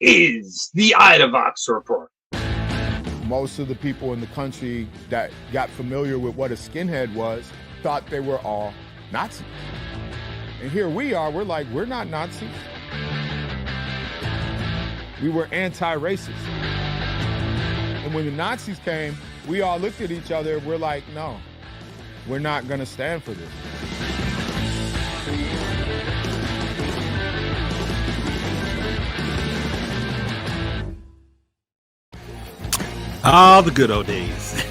is the Idavox Report. Most of the people in the country that got familiar with what a skinhead was thought they were all Nazis. And here we are, we're like, we're not Nazis. We were anti-racist. And when the Nazis came, we all looked at each other, we're like, no, we're not gonna stand for this. All the good old days.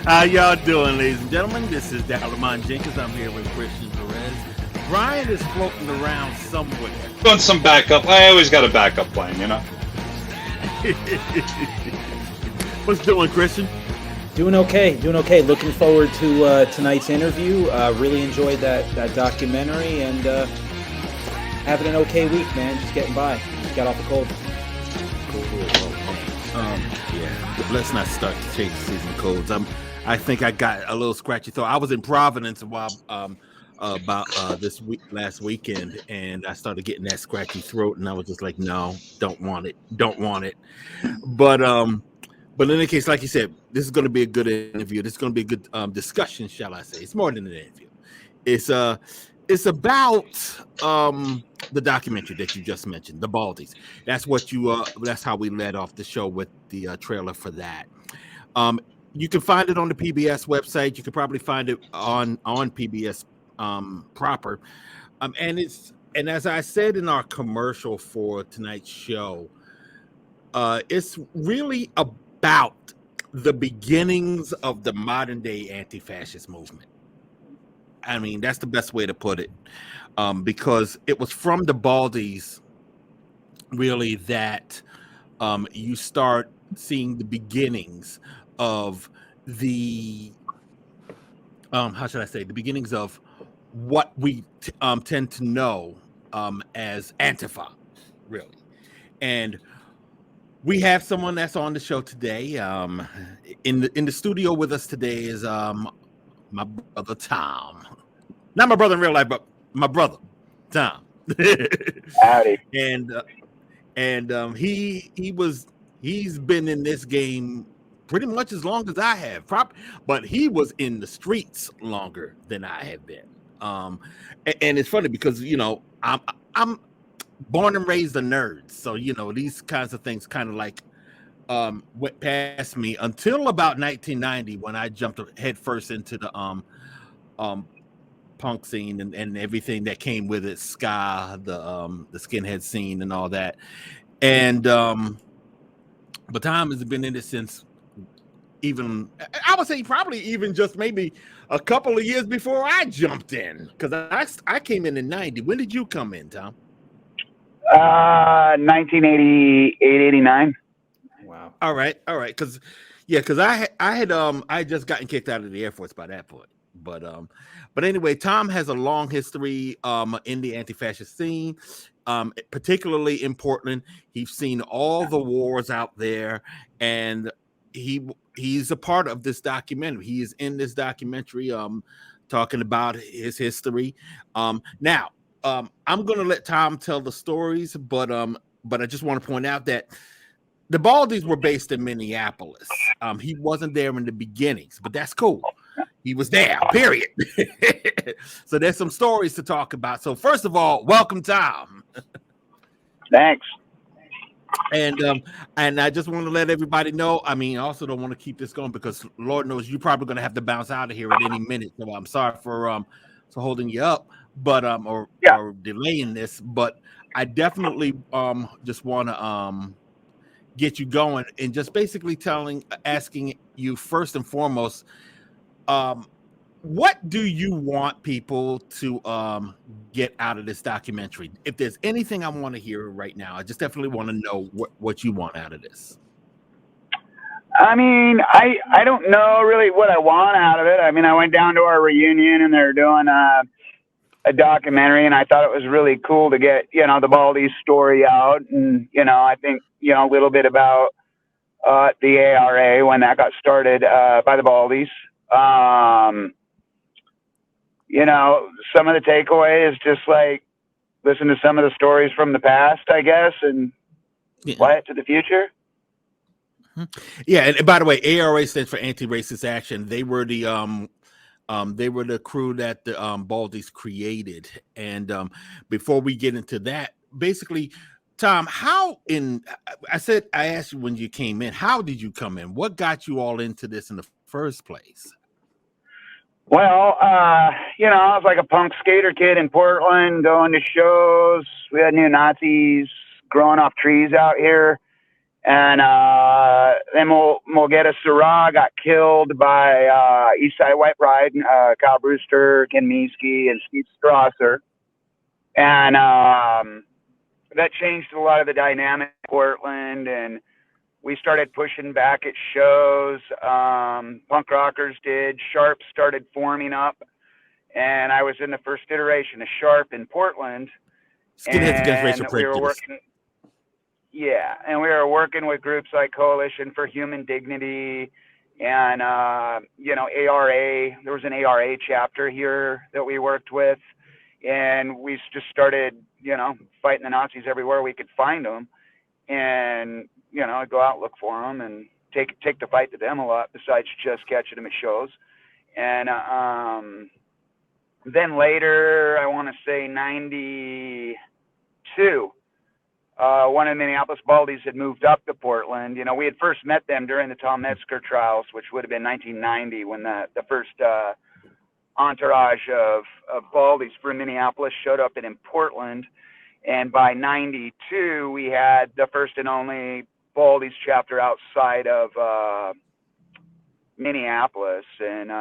How y'all doing, ladies and gentlemen? This is Dallamon Jenkins. I'm here with Christian Perez. Brian is floating around somewhere. Doing some backup. I always got a backup plan, you know? What's doing, Christian? Doing okay. Looking forward to tonight's interview. Really enjoyed that documentary and having an okay week, man. Just getting by. Got off a cold. Yeah. Let's not start to change the season codes. I think I got a little scratchy throat. I was in Providence a while last weekend, and I started getting that scratchy throat, and I was just like, no, don't want it. But in any case, like you said, this is going to be a good interview. This is going to be a good discussion, shall I say? It's more than an interview. It's about the documentary that you just mentioned, the Baldies. That's what that's how we led off the show with the trailer for that. You can find it on the PBS website. You can probably find it on PBS proper. And as I said in our commercial for tonight's show, it's really about the beginnings of the modern day anti-fascist movement. I mean, that's the best way to put it, because it was from the Baldies, really, that you start seeing the beginnings of the, the beginnings of what we tend to know as Antifa, really. And we have someone that's on the show today. In the studio with us today is my brother Tom. Not my brother in real life, but my brother Tom. Howdy. And he's been in this game pretty much as long as I have, but he was in the streets longer than I have been. And it's funny because I'm born and raised a nerd, so these kinds of things kind of like went past me until about 1990 when I jumped headfirst into the punk scene and everything that came with it, ska, the skinhead scene and all that. And but Tom has been in it since even, I would say probably even just maybe a couple of years before I jumped in, because I came in 90. When did you come in, Tom? 1988, 89. Wow. All right. Because I had just gotten kicked out of the Air Force by that point. But anyway, Tom has a long history in the anti-fascist scene, particularly in Portland. He's seen all the wars out there, and he's a part of this documentary. He is in this documentary talking about his history. Now, I'm going to let Tom tell the stories, but I just want to point out that the Baldies were based in Minneapolis. He wasn't there in the beginnings, but that's cool. He was there, period. So there's some stories to talk about. So first of all, welcome, Tom. Thanks. And I just want to let everybody know, I mean, I also don't want to keep this going because Lord knows you're probably going to have to bounce out of here at any minute. So I'm sorry for holding you up, but or delaying this, but I definitely just want to get you going and just basically asking you first and foremost, what do you want people to get out of this documentary? If there's anything I want to hear right now, I just definitely want to know what you want out of this. I mean, I don't know really what I want out of it. I mean, I went down to our reunion and they're doing a documentary, and I thought it was really cool to get, the Baldies story out, and, I think, a little bit about the ARA when that got started by the Baldies. Some of the takeaway is just like listen to some of the stories from the past, I guess, and apply it to the future. Yeah, and by the way, ARA stands for Anti-Racist Action. They were the crew that the Baldies created. And before we get into that, basically, Tom, I asked you when you came in, how did you come in? What got you all into this in the first place? Well, you know, I was like a punk skater kid in Portland, going to shows. We had new Nazis growing off trees out here. And then Mulgeta Sarah got killed by Eastside White Pride, Kyle Brewster, Ken Miesky, and Steve Strasser. And that changed a lot of the dynamic in Portland. And we started pushing back at shows. Punk rockers did. Sharp started forming up. And I was in the first iteration of Sharp in Portland. Skinheads Against Racial Prejudice. Yeah, and we were working with groups like Coalition for Human Dignity and, you know, ARA. There was an ARA chapter here that we worked with. And we just started, you know, fighting the Nazis everywhere we could find them. And, you know, I'd go out and look for them and take the fight to them a lot besides just catching them at shows. And then later, I want to say 92, one of the Minneapolis Baldies had moved up to Portland. You know, we had first met them during the Tom Metzger trials, which would have been 1990 when the first entourage of Baldies from Minneapolis showed up in Portland. And by 92, we had the first and only Baldies chapter outside of Minneapolis. And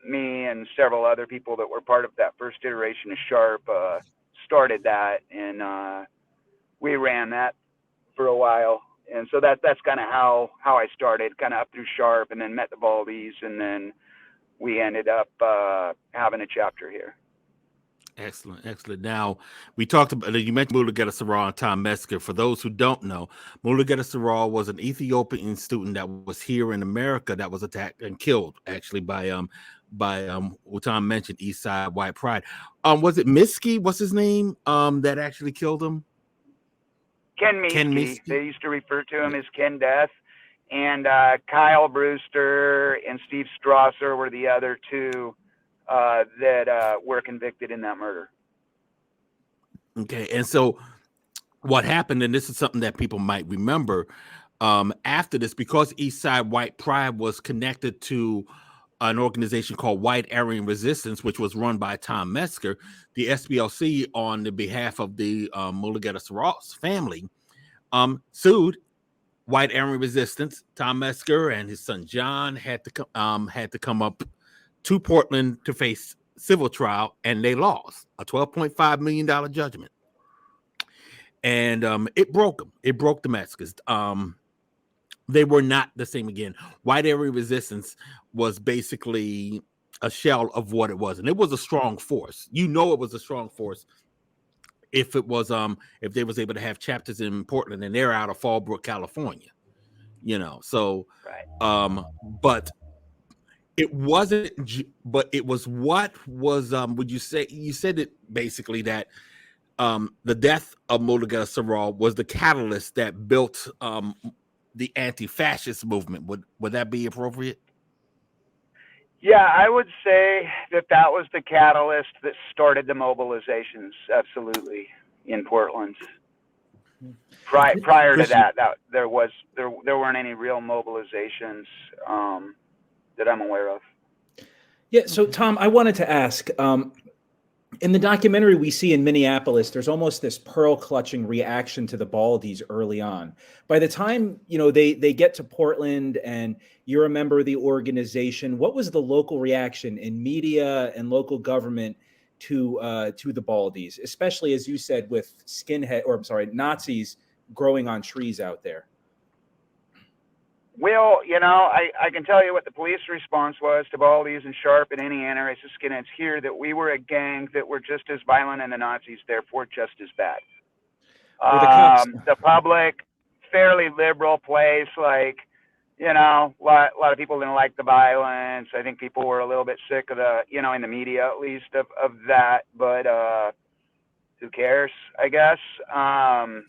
me and several other people that were part of that first iteration of Sharp started that. And we ran that for a while. And so that's kind of how I started, kind of up through Sharp, and then met the Baldies, and then we ended up having a chapter here. Excellent. Now, we talked about, you mentioned Mulugeta Sarah and Tom Metzger. For those who don't know, Mulugeta Sarah was an Ethiopian student that was here in America that was attacked and killed, actually, by what Tom mentioned, Eastside White Pride. Was it Miski? What's his name? That actually killed him? Ken Miesky. They used to refer to him as Ken Death. And Kyle Brewster and Steve Strasser were the other two that were convicted in that murder. Okay, and so what happened, and this is something that people might remember, after this, because Eastside White Pride was connected to an organization called White Aryan Resistance, which was run by Tom Metzger, the SPLC, on the behalf of the Mulugeta Sarah's family, sued White Aryan Resistance. Tom Metzger and his son John had to come up to Portland to face civil trial, and they lost a $12.5 million judgment. And it broke them. It broke the Metzgers. They were not the same again. White Aryan Resistance was basically a shell of what it was, and it was a strong force. You know, it was a strong force if it was if they was able to have chapters in Portland, and they're out of Fallbrook, California. You know, so right. But it wasn't. But it was what was would you say? You said it basically that the death of Mulugeta Sarah was the catalyst that built the anti-fascist movement. Would that be appropriate? Yeah, I would say that was the catalyst that started the mobilizations, absolutely, in Portland. Prior to that there weren't any real mobilizations that I'm aware of. Yeah, so Tom, I wanted to ask, in the documentary we see in Minneapolis, there's almost this pearl-clutching reaction to the Baldies early on. By the time, you know, they get to Portland and you're a member of the organization, what was the local reaction in media and local government to the Baldies, especially, as you said, with Nazis growing on trees out there? Well, you know, I can tell you what the police response was to Baldies and Sharp and any anti-racist skinheads here, that we were a gang that were just as violent as the Nazis, therefore just as bad. The public, fairly liberal place, like, you know, a lot of people didn't like the violence. I think people were a little bit sick of the, you know, in the media at least, of that. But, who cares, I guess. And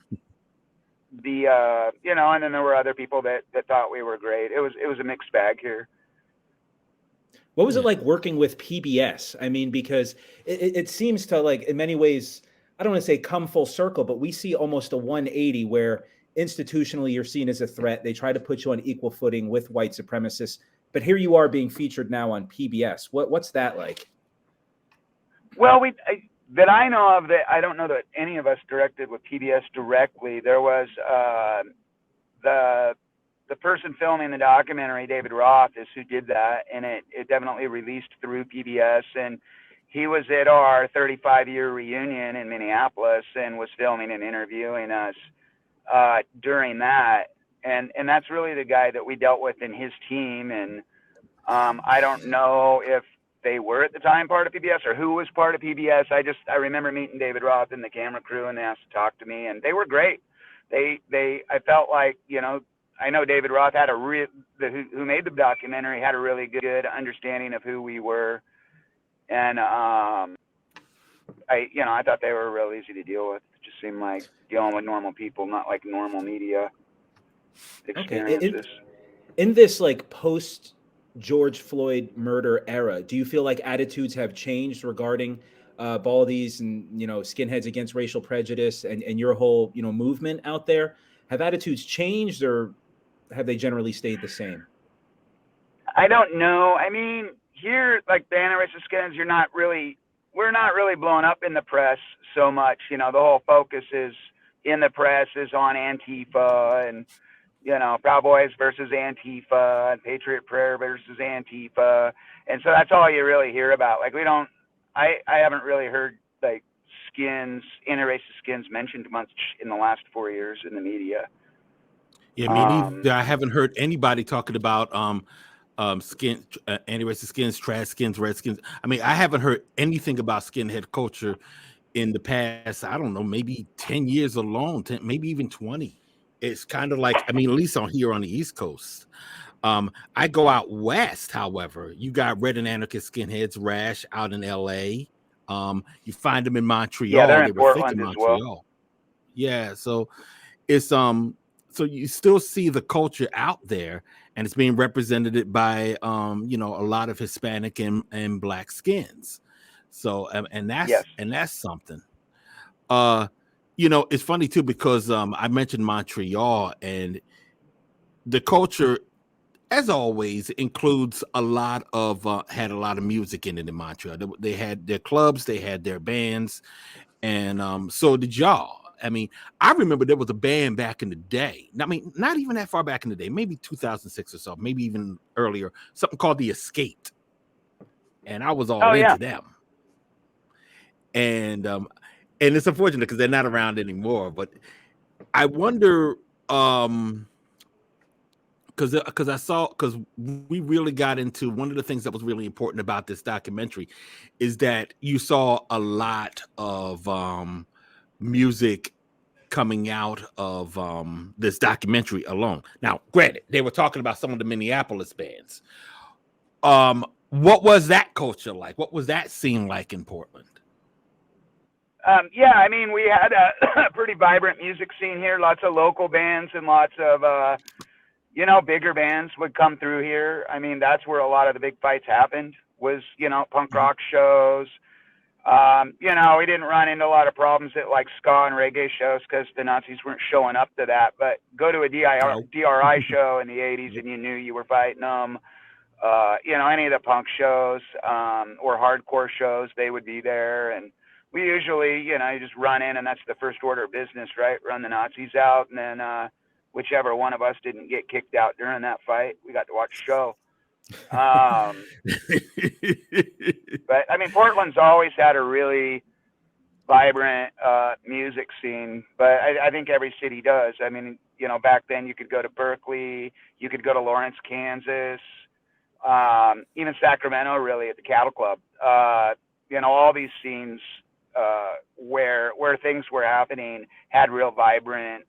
then there were other people that thought we were great. It was a mixed bag here. What was it like working with PBS? I mean, because it seems to, like, in many ways, I don't want to say come full circle, but we see almost a 180 where institutionally you're seen as a threat. They try to put you on equal footing with white supremacists, but here you are being featured now on PBS. What's that like? Well, that I know of, that I don't know that any of us directed with PBS directly. There was the person filming the documentary, David Roth, is who did that, and it definitely released through PBS. And he was at our 35-year reunion in Minneapolis and was filming and interviewing us during that. And that's really the guy that we dealt with in his team. And I don't know if they were at the time part of PBS or who was part of PBS. I remember meeting David Roth and the camera crew, and they asked to talk to me, and they were great. I felt like, I know David Roth had who made the documentary had a really good understanding of who we were. And I thought they were real easy to deal with. It just seemed like dealing with normal people, not like normal media experiences. Okay. In this like post George Floyd murder era, do you feel like attitudes have changed regarding Baldies and skinheads against racial prejudice and your whole movement out there? Have attitudes changed, or have they generally stayed the same? I don't know. I mean, here, like the anti-racist skins, we're not really blown up in the press so much. The whole focus is in the press is on Antifa and Proud Boys versus Antifa and Patriot Prayer versus Antifa, and so that's all you really hear about. Like I haven't really heard like anti-racist skins mentioned much in the last 4 years in the media. Yeah, me neither. I haven't heard anybody talking about anti-racist skins, trash skins, red skins. I mean, I haven't heard anything about skinhead culture in the past, I don't know, maybe 10 years alone, maybe even 20. It's kind of like, I mean, at least on here on the East Coast. I go out west, however, you got red and anarchist skinheads, Rash, out in LA. You find them in Montreal. Yeah, they're in they were Portland thick in as Montreal. well. Yeah, so it's so you still see the culture out there, and it's being represented by a lot of Hispanic and black skins. So and that's something. It's funny too, because I mentioned Montreal, and the culture, as always, includes had a lot of music in it in Montreal. They had their clubs, they had their bands, and so did y'all. I mean, I remember there was a band back in the day. I mean, not even that far back in the day, maybe 2006 or so, maybe even earlier, something called The Escape. And I was all into them. And it's unfortunate because they're not around anymore. But I wonder, because we really got into one of the things that was really important about this documentary is that you saw a lot of music coming out of this documentary alone. Now, granted, they were talking about some of the Minneapolis bands. What was that culture like? What was that scene like in Portland? Yeah, I mean, we had a pretty vibrant music scene here. Lots of local bands and lots of bigger bands would come through here. I mean, that's where a lot of the big fights happened, was punk rock shows. We didn't run into a lot of problems at like ska and reggae shows because the Nazis weren't showing up to that. But go to a DRI show in the 80s and you knew you were fighting them. Any of the punk shows or hardcore shows, they would be there. And we usually, you just run in, and that's the first order of business, right? Run the Nazis out, and then whichever one of us didn't get kicked out during that fight, we got to watch the show. But I mean, Portland's always had a really vibrant music scene, but I think every city does. I mean, back then you could go to Berkeley, you could go to Lawrence, Kansas, even Sacramento, really, at the Cattle Club. All these scenes where things were happening had real vibrant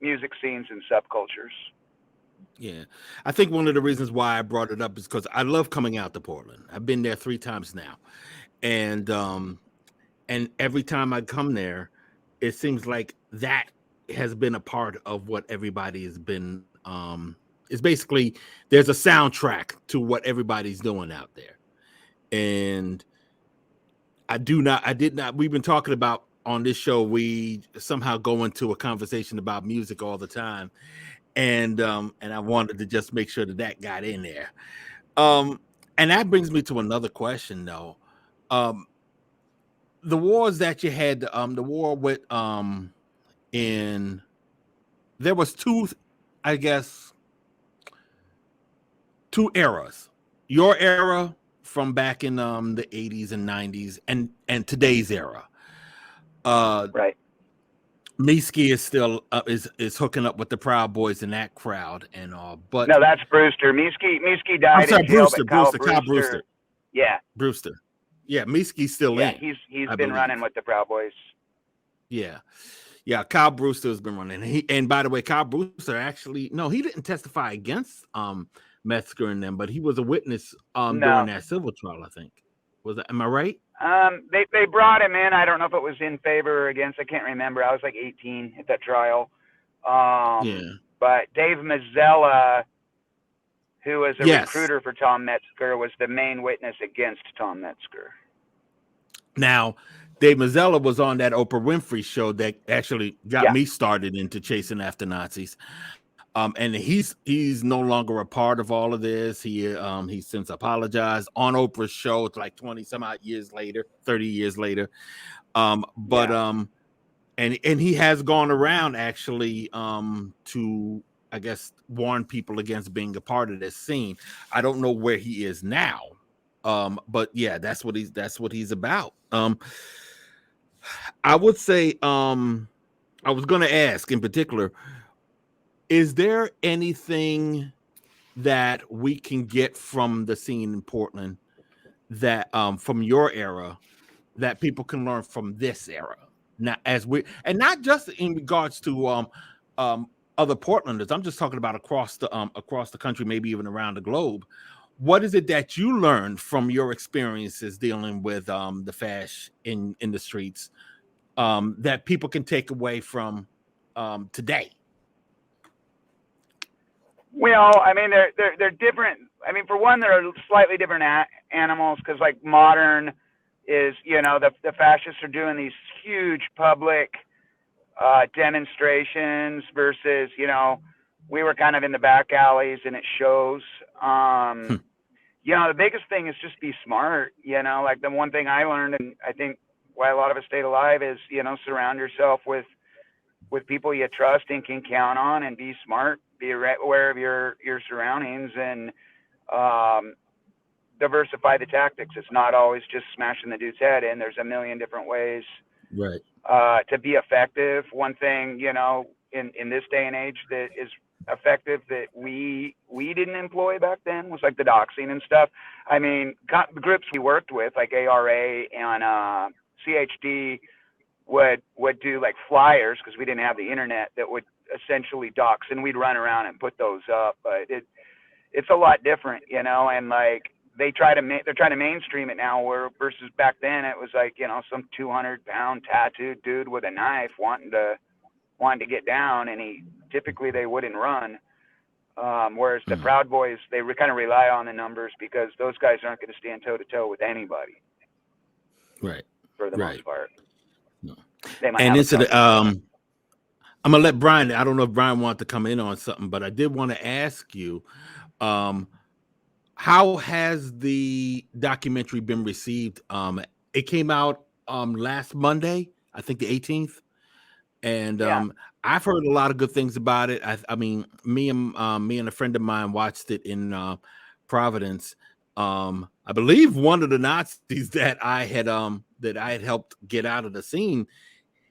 music scenes and subcultures. Yeah, I think one of the reasons why I brought it up is because I love coming out to Portland. I've been there 3 times now, and And every time I come there, it seems like that has been a part of what everybody has been. It's basically there's a soundtrack to what everybody's doing out there, and I did not. We've been talking about on this show. We somehow go into a conversation about music all the time, and I wanted to just make sure that got in there. And that brings me to another question, though. The wars that you had, the war with in there was two, I guess, two eras. Your era from back in the 80s and 90s, and today's era. Right. Meeski is still is hooking up with the Proud Boys in that crowd and all, but No, that's Brewster. Meeski died I'm sorry, in jail, Brewster, but Kyle Brewster. Yeah. Brewster. Yeah, Meeski's still Yeah, in. he's I been believe. running with the Proud Boys. Yeah. Yeah, Kyle Brewster has been running. And by the way, Kyle Brewster actually he didn't testify against Metzger and them, but he was a witness during that civil trial, I think. Am I right? They brought him in. I don't know if it was in favor or against. I can't remember. I was like 18 at that trial. But Dave Mazzella, who was a recruiter for Tom Metzger, was the main witness against Tom Metzger. Now, Dave Mazzella was on that Oprah Winfrey show that actually got me started into chasing after Nazis. And he's no longer a part of all of this. He's since apologized on Oprah's show. It's like 20 some odd years later, 30 years later. And he has gone around actually to, I guess, warn people against being a part of this scene. I don't know where he is now. But yeah, that's what he's about. I would say I was going to ask in particular, is there anything that we can get from the scene in Portland that from your era that people can learn from this era? Now, and not just in regards to other Portlanders, I'm just talking about across the country, maybe even around the globe. What is it that you learned from your experiences dealing with the fash in the streets that people can take away from today? Well, I mean, they're different. I mean, for one, they're slightly different animals because, like, modern is, the fascists are doing these huge public demonstrations versus, we were kind of in the back alleys and it shows. The biggest thing is just be smart. Like the one thing I learned, and I think why a lot of us stayed alive is, surround yourself with people you trust and can count on, and be smart, be aware of your surroundings, and diversify the tactics. It's not always just smashing the dude's head in. There's a million different ways to be effective. One thing, in this day and age that is effective that we didn't employ back then was like the doxing and stuff. I mean, the groups we worked with, like ARA and CHD, would do like flyers because we didn't have the internet that would essentially dox, and we'd run around and put those up. But it's a lot different, and like they're trying to mainstream it now, where versus back then it was like, some 200-pound tattooed dude with a knife wanting to get down, and typically they wouldn't run. Whereas the Proud Boys, they kind of rely on the numbers because those guys aren't going to stand toe to toe with anybody. Right. For the most part. No. And I'm gonna let Brian. I don't know if Brian wanted to come in on something, but I did want to ask you, how has the documentary been received? It came out last Monday, I think the 18th, and I've heard a lot of good things about it. I mean, me and a friend of mine watched it in Providence. I believe one of the Nazis that I had helped get out of the scene,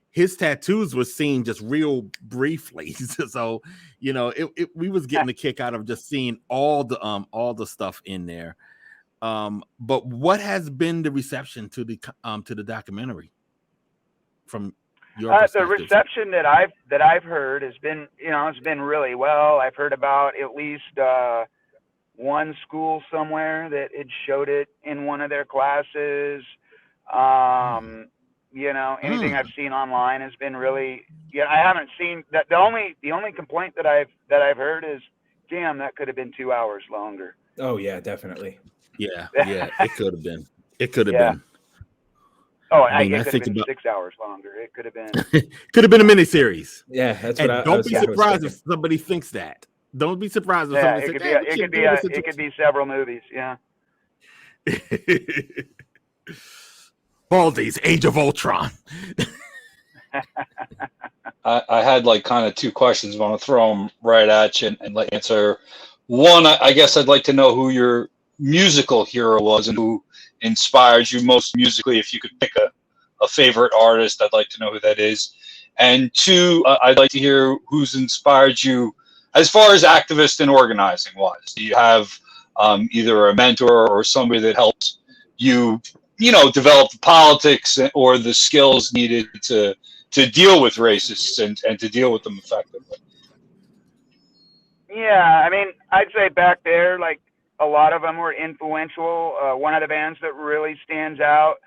his tattoos were seen just real briefly. So, we was getting a kick out of just seeing all the stuff in there. But what has been the reception to the documentary from your perspective? The reception that I've heard has been, it's been really well. I've heard about at least one school somewhere that had showed it in one of their classes. Anything I've seen online has been really. Yeah, I haven't seen that. The only complaint that I've heard is, damn, that could have been 2 hours longer. Oh yeah, definitely. Yeah, it could have been. It could have Yeah. been. Oh, I mean, it I could have think been about 6 hours longer. It could have been. could have been a miniseries. Yeah, that's And what I don't was be thinking. surprised if somebody thinks that. Don't be surprised if Yeah, somebody it says, could be. "Hey, we It should could be. do this It could be several movies. Yeah. Baldies, Age of Ultron. I had like kind of two questions. I want to throw them right at you and let you answer. One, I guess I'd like to know who your musical hero was and who inspired you most musically. If you could pick a favorite artist, I'd like to know who that is. And two, I'd like to hear who's inspired you as far as activist and organizing wise. Do you have either a mentor or somebody that helps you, develop the politics or the skills needed to deal with racists and to deal with them effectively? Yeah, I mean, I'd say back there, like a lot of them were influential. One of the bands that really stands out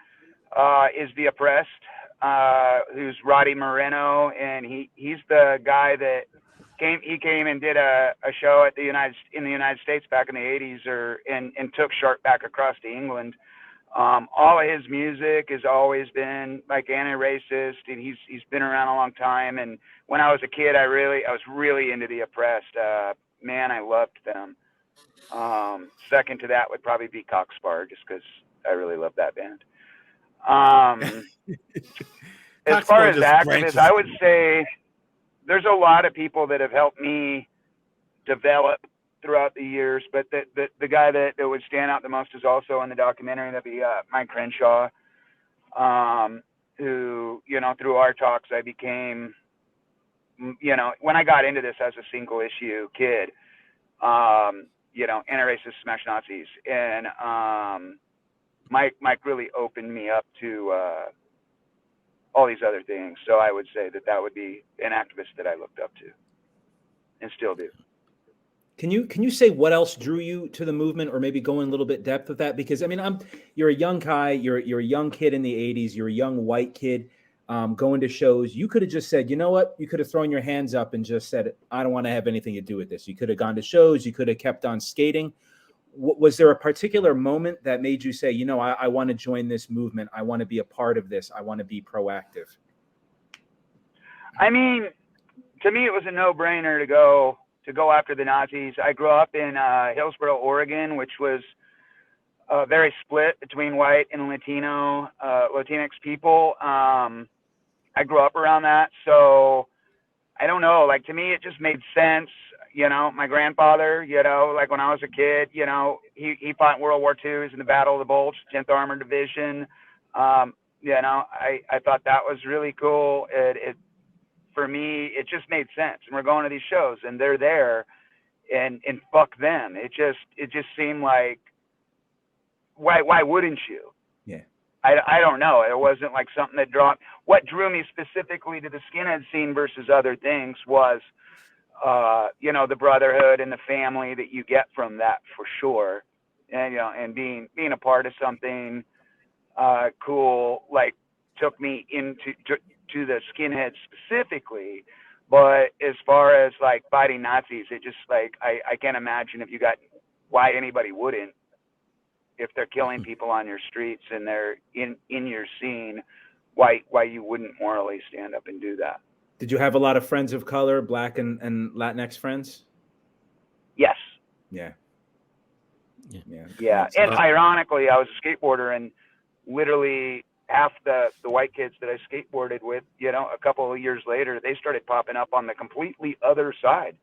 is The Oppressed, who's Roddy Moreno, and he's the guy that came and did a show in the United States back in the 80s, and took Sharp back across to England. All of his music has always been like anti-racist, and he's been around a long time. And when I was a kid, I was really into The Oppressed. Man, I loved them. Second to that would probably be Cockspar, just because I really love that band. As far as activists, I would say there's a lot of people that have helped me develop throughout the years, but the guy that would stand out the most is also in the documentary. That'd be Mike Crenshaw, who, through our talks, I became, when I got into this as a single issue kid, anti-racist, smash Nazis, and Mike really opened me up to all these other things. So I would say that would be an activist that I looked up to, and still do. Can you say what else drew you to the movement, or maybe go in a little bit depth with that? Because I mean, you're a young guy, you're a young kid in the 80s, you're a young white kid going to shows. You could have just said, you know what? You could have thrown your hands up and just said, I don't want to have anything to do with this. You could have gone to shows, you could have kept on skating. Was there a particular moment that made you say, I want to join this movement, I want to be a part of this, I want to be proactive? I mean, to me, it was a no-brainer to go after the Nazis. I grew up in Hillsboro, Oregon, which was very split between white and Latinx people. I grew up around that, so I don't know. Like, to me, it just made sense. My grandfather, like when I was a kid, he fought in World War II. He's in the Battle of the Bulge, 10th Armored Division. I thought that was really cool. For me, it just made sense. And we're going to these shows, and they're there, and fuck them. It just seemed like, why wouldn't you? Yeah. I don't know. It wasn't like something that what drew me specifically to the skinhead scene versus other things was, the brotherhood and the family that you get from that, for sure. And, and being a part of something, cool, like took me into the skinheads specifically. But as far as like fighting Nazis, it just like, I can't imagine why anybody wouldn't, if they're killing people on your streets and they're in your scene, why you wouldn't morally stand up and do that. Did you have a lot of friends of color, Black and Latinx friends? Yes. Yeah. And ironically, I was a skateboarder, and literally half the white kids that I skateboarded with, a couple of years later, they started popping up on the completely other side,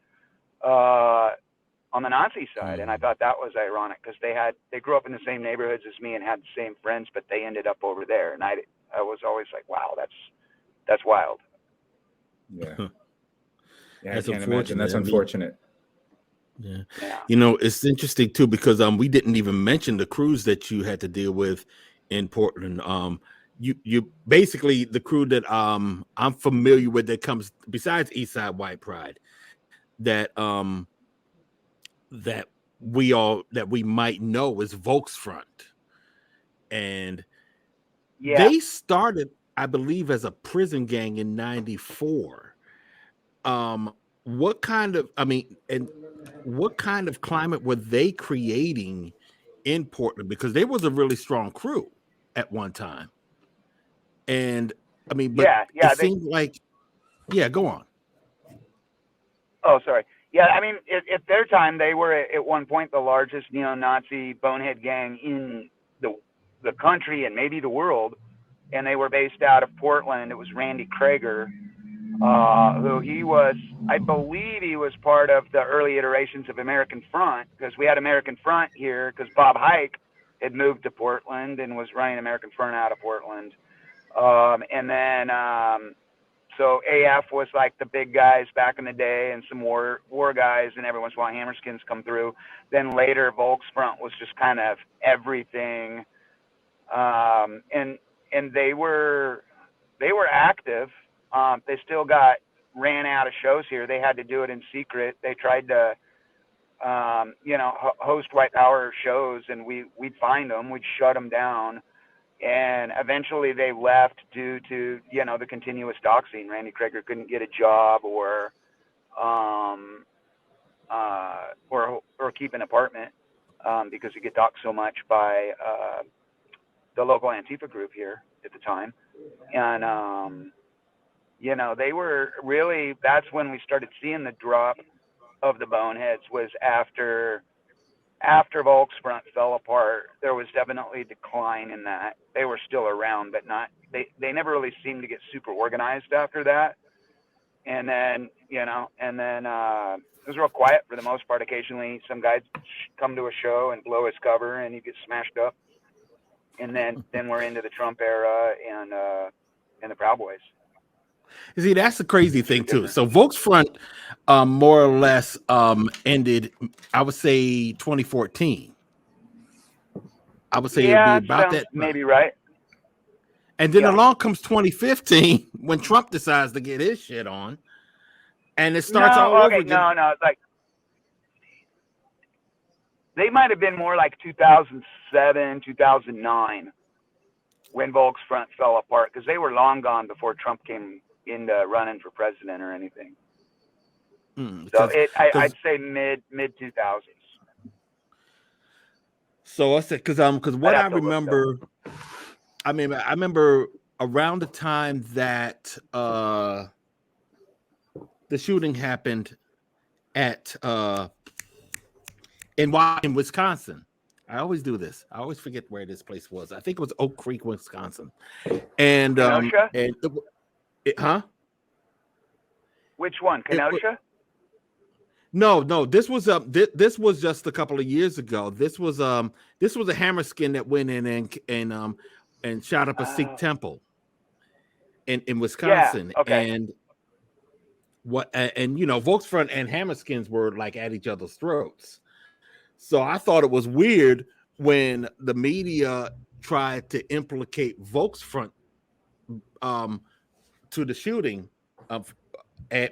on the Nazi side. And I thought that was ironic, because they grew up in the same neighborhoods as me and had the same friends, but they ended up over there. And I was always like, wow, that's wild. Yeah. That's I can't unfortunate. imagine. That's unfortunate. Yeah. It's interesting too, because we didn't even mention the crews that you had to deal with in Portland. You basically, the crew that I'm familiar with that comes besides Eastside White Pride, that we might know is Volksfront. And they started I believe, as a prison gang in '94. What kind of, I mean, and what kind of climate were they creating in Portland? Because they was a really strong crew at one time. And I mean, but Yeah, it yeah. seemed like, yeah, go on. Oh, sorry. Yeah, I mean, at their time, they were at one point the largest neo-Nazi bonehead gang in the country and maybe the world, and they were based out of Portland. It was Randy Krager, who he was, I believe he was part of the early iterations of American Front, because we had American Front here because Bob Hike had moved to Portland and was running American Front out of Portland. And then so AF was like the big guys back in the day, and some war guys, and every once in a while Hammerskins come through. Then later Volksfront was just kind of everything, and they were active. They still ran out of shows here. They had to do it in secret. They tried to host white power shows, and we'd find them, we'd shut them down. And eventually they left due to, the continuous doxing. Randy Krager couldn't get a job or keep an apartment because he'd get doxed so much by the local Antifa group here at the time. And, they were really, that's when we started seeing the drop of the boneheads, was after Volksfront fell apart. There was definitely a decline in that. They were still around, but not, they never really seemed to get super organized after that. And then, it was real quiet for the most part. Occasionally some guys come to a show and blow his cover and he gets smashed up. And then we're into the Trump era and the Proud Boys. You see, that's the crazy thing too. So Volksfront more or less ended, I would say 2014. I would say it'd be about that. Maybe right. And then along comes 2015 when Trump decides to get his shit on, and it starts all over again. No, like they might have been more like 2007, 2009 when Volksfront fell apart, because they were long gone before Trump came into running for president or anything. So I'd say mid 2000s. So I said, because what I remember, I remember around the time that the shooting happened at in Wisconsin. I always do this. I always forget where this place was. I think it was Oak Creek, Wisconsin. And Kenosha? Huh? Which one? Kenosha? No. This was this was just a couple of years ago. This was a Hammerskin that went in and shot up a Sikh temple in Wisconsin. Yeah, okay. And Volksfront and Hammerskins were like at each other's throats. So I thought it was weird when the media tried to implicate Volksfront to the shooting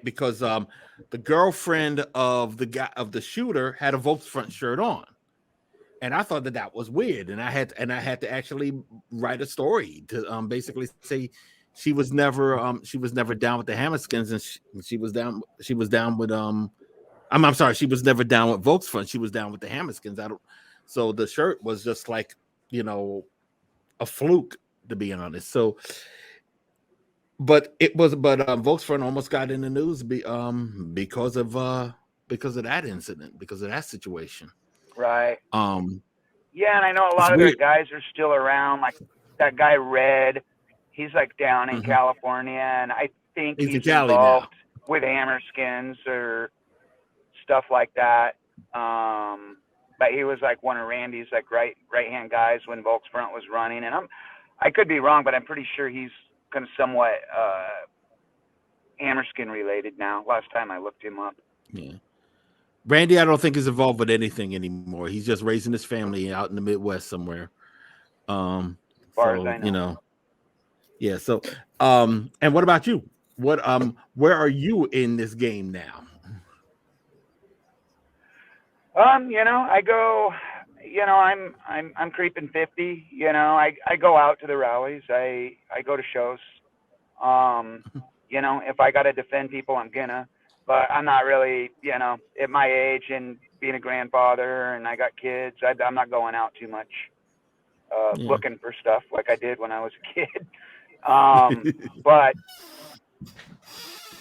because the girlfriend of the shooter had a Volksfront shirt on, and I thought that was weird, and I had to actually write a story to basically say she was never down with the Hammerskins, and she was down with I'm sorry, she was never down with Volksfront. She was down with the Hammerskins. So the shirt was just like, a fluke, to be honest. So, but Volksfront almost got in the news because of that incident, because of that situation. Right. Yeah, and I know a lot of their guys are still around. Like that guy Red, he's like down in California, and I think he's involved with Hammerskins or stuff like that. But he was like one of Randy's like right hand guys when Volksfront was running, and I could be wrong, but I'm pretty sure he's kind of somewhat Hammerskin related now. Last time I looked him up. Yeah, Randy, I don't think is involved with anything anymore. He's just raising his family out in the Midwest somewhere. As far as I know. Yeah. So, and what about you? Where are you in this game now? I go, I'm creeping 50, I go out to the rallies. I go to shows. You know, if I got to defend people, I'm gonna. But I'm not really, you know, at my age and being a grandfather and I got kids, I'm not going out too much Yeah. looking for stuff like I did when I was a kid. But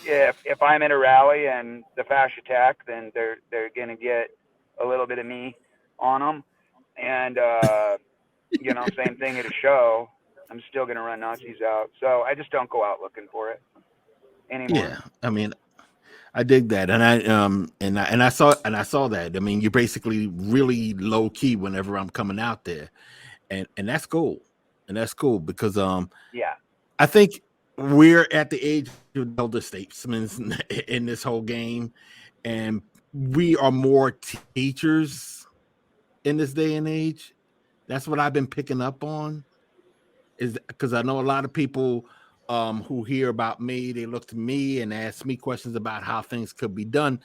if I'm at a rally and the fascists attack, then they're gonna get a little bit of me on them. And you know, same thing at a show. I'm still gonna run Nazis out. So I just don't go out looking for it anymore. Yeah. I mean, I dig that, and I saw that. I mean, you're basically really low key whenever I'm coming out there, and that's cool, because Yeah. I think we're at the age of elder statesmen in this whole game, and we are more teachers in this day and age. That's what I've been picking up on, is because I know a lot of people who hear about me, they look to me and ask me questions about how things could be done.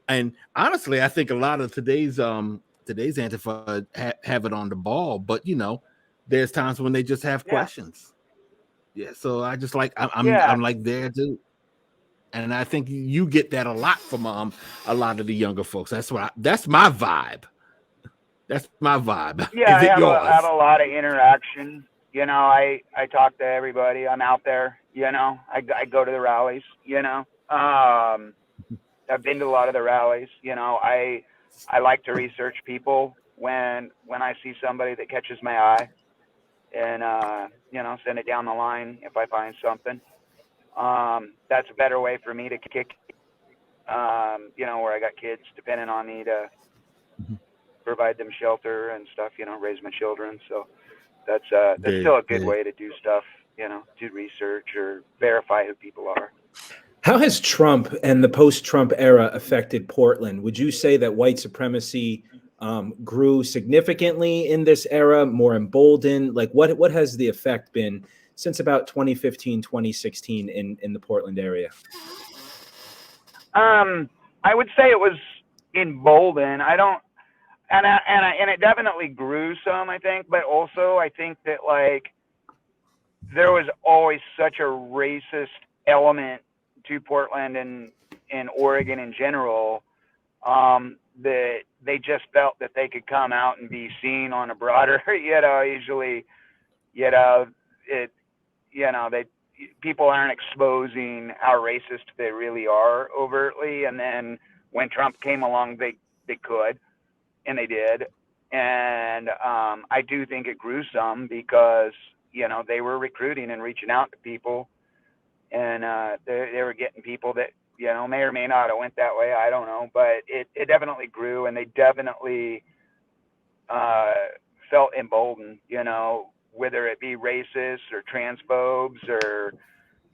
And honestly, I think a lot of today's Antifa have it on the ball, but you know, there's times when they just have Yeah. questions. Yeah, so I just like Yeah. I'm like there too, and I think you get that a lot from a lot of the younger folks. That's my vibe. That's my vibe. Yeah, Is I it have yours? a lot of interaction. You know, I talk to everybody. I'm out there. You know, I go to the rallies. You know, I've been to a lot of the rallies. You know, I like to research people when I see somebody that catches my eye, and you know, send it down the line if I find something. That's a better way for me to kick. You know, where I got kids depending on me to provide them shelter and stuff. You know, raise my children. So that's Big, still a good big. way to do stuff, you know, do research or verify who people are. How has Trump and the post-Trump era affected Portland? Would you say that white supremacy grew significantly in this era, more emboldened? Like what has the effect been since about 2015, 2016 in the Portland area? I would say it was emboldened. I don't, and it definitely grew some, I think, but also I think that like there was always such a racist element to Portland and Oregon in general, that they just felt that they could come out and be seen on a broader, you know, usually, you know, it, you know, they people aren't exposing how racist they really are overtly, and then when Trump came along, they could, and they did, and I do think it grew some because you know they were recruiting and reaching out to people, and they were getting people that you know may or may not have went that way. I don't know, but it definitely grew, and they definitely uh, felt emboldened. You know, whether it be racist or transphobes or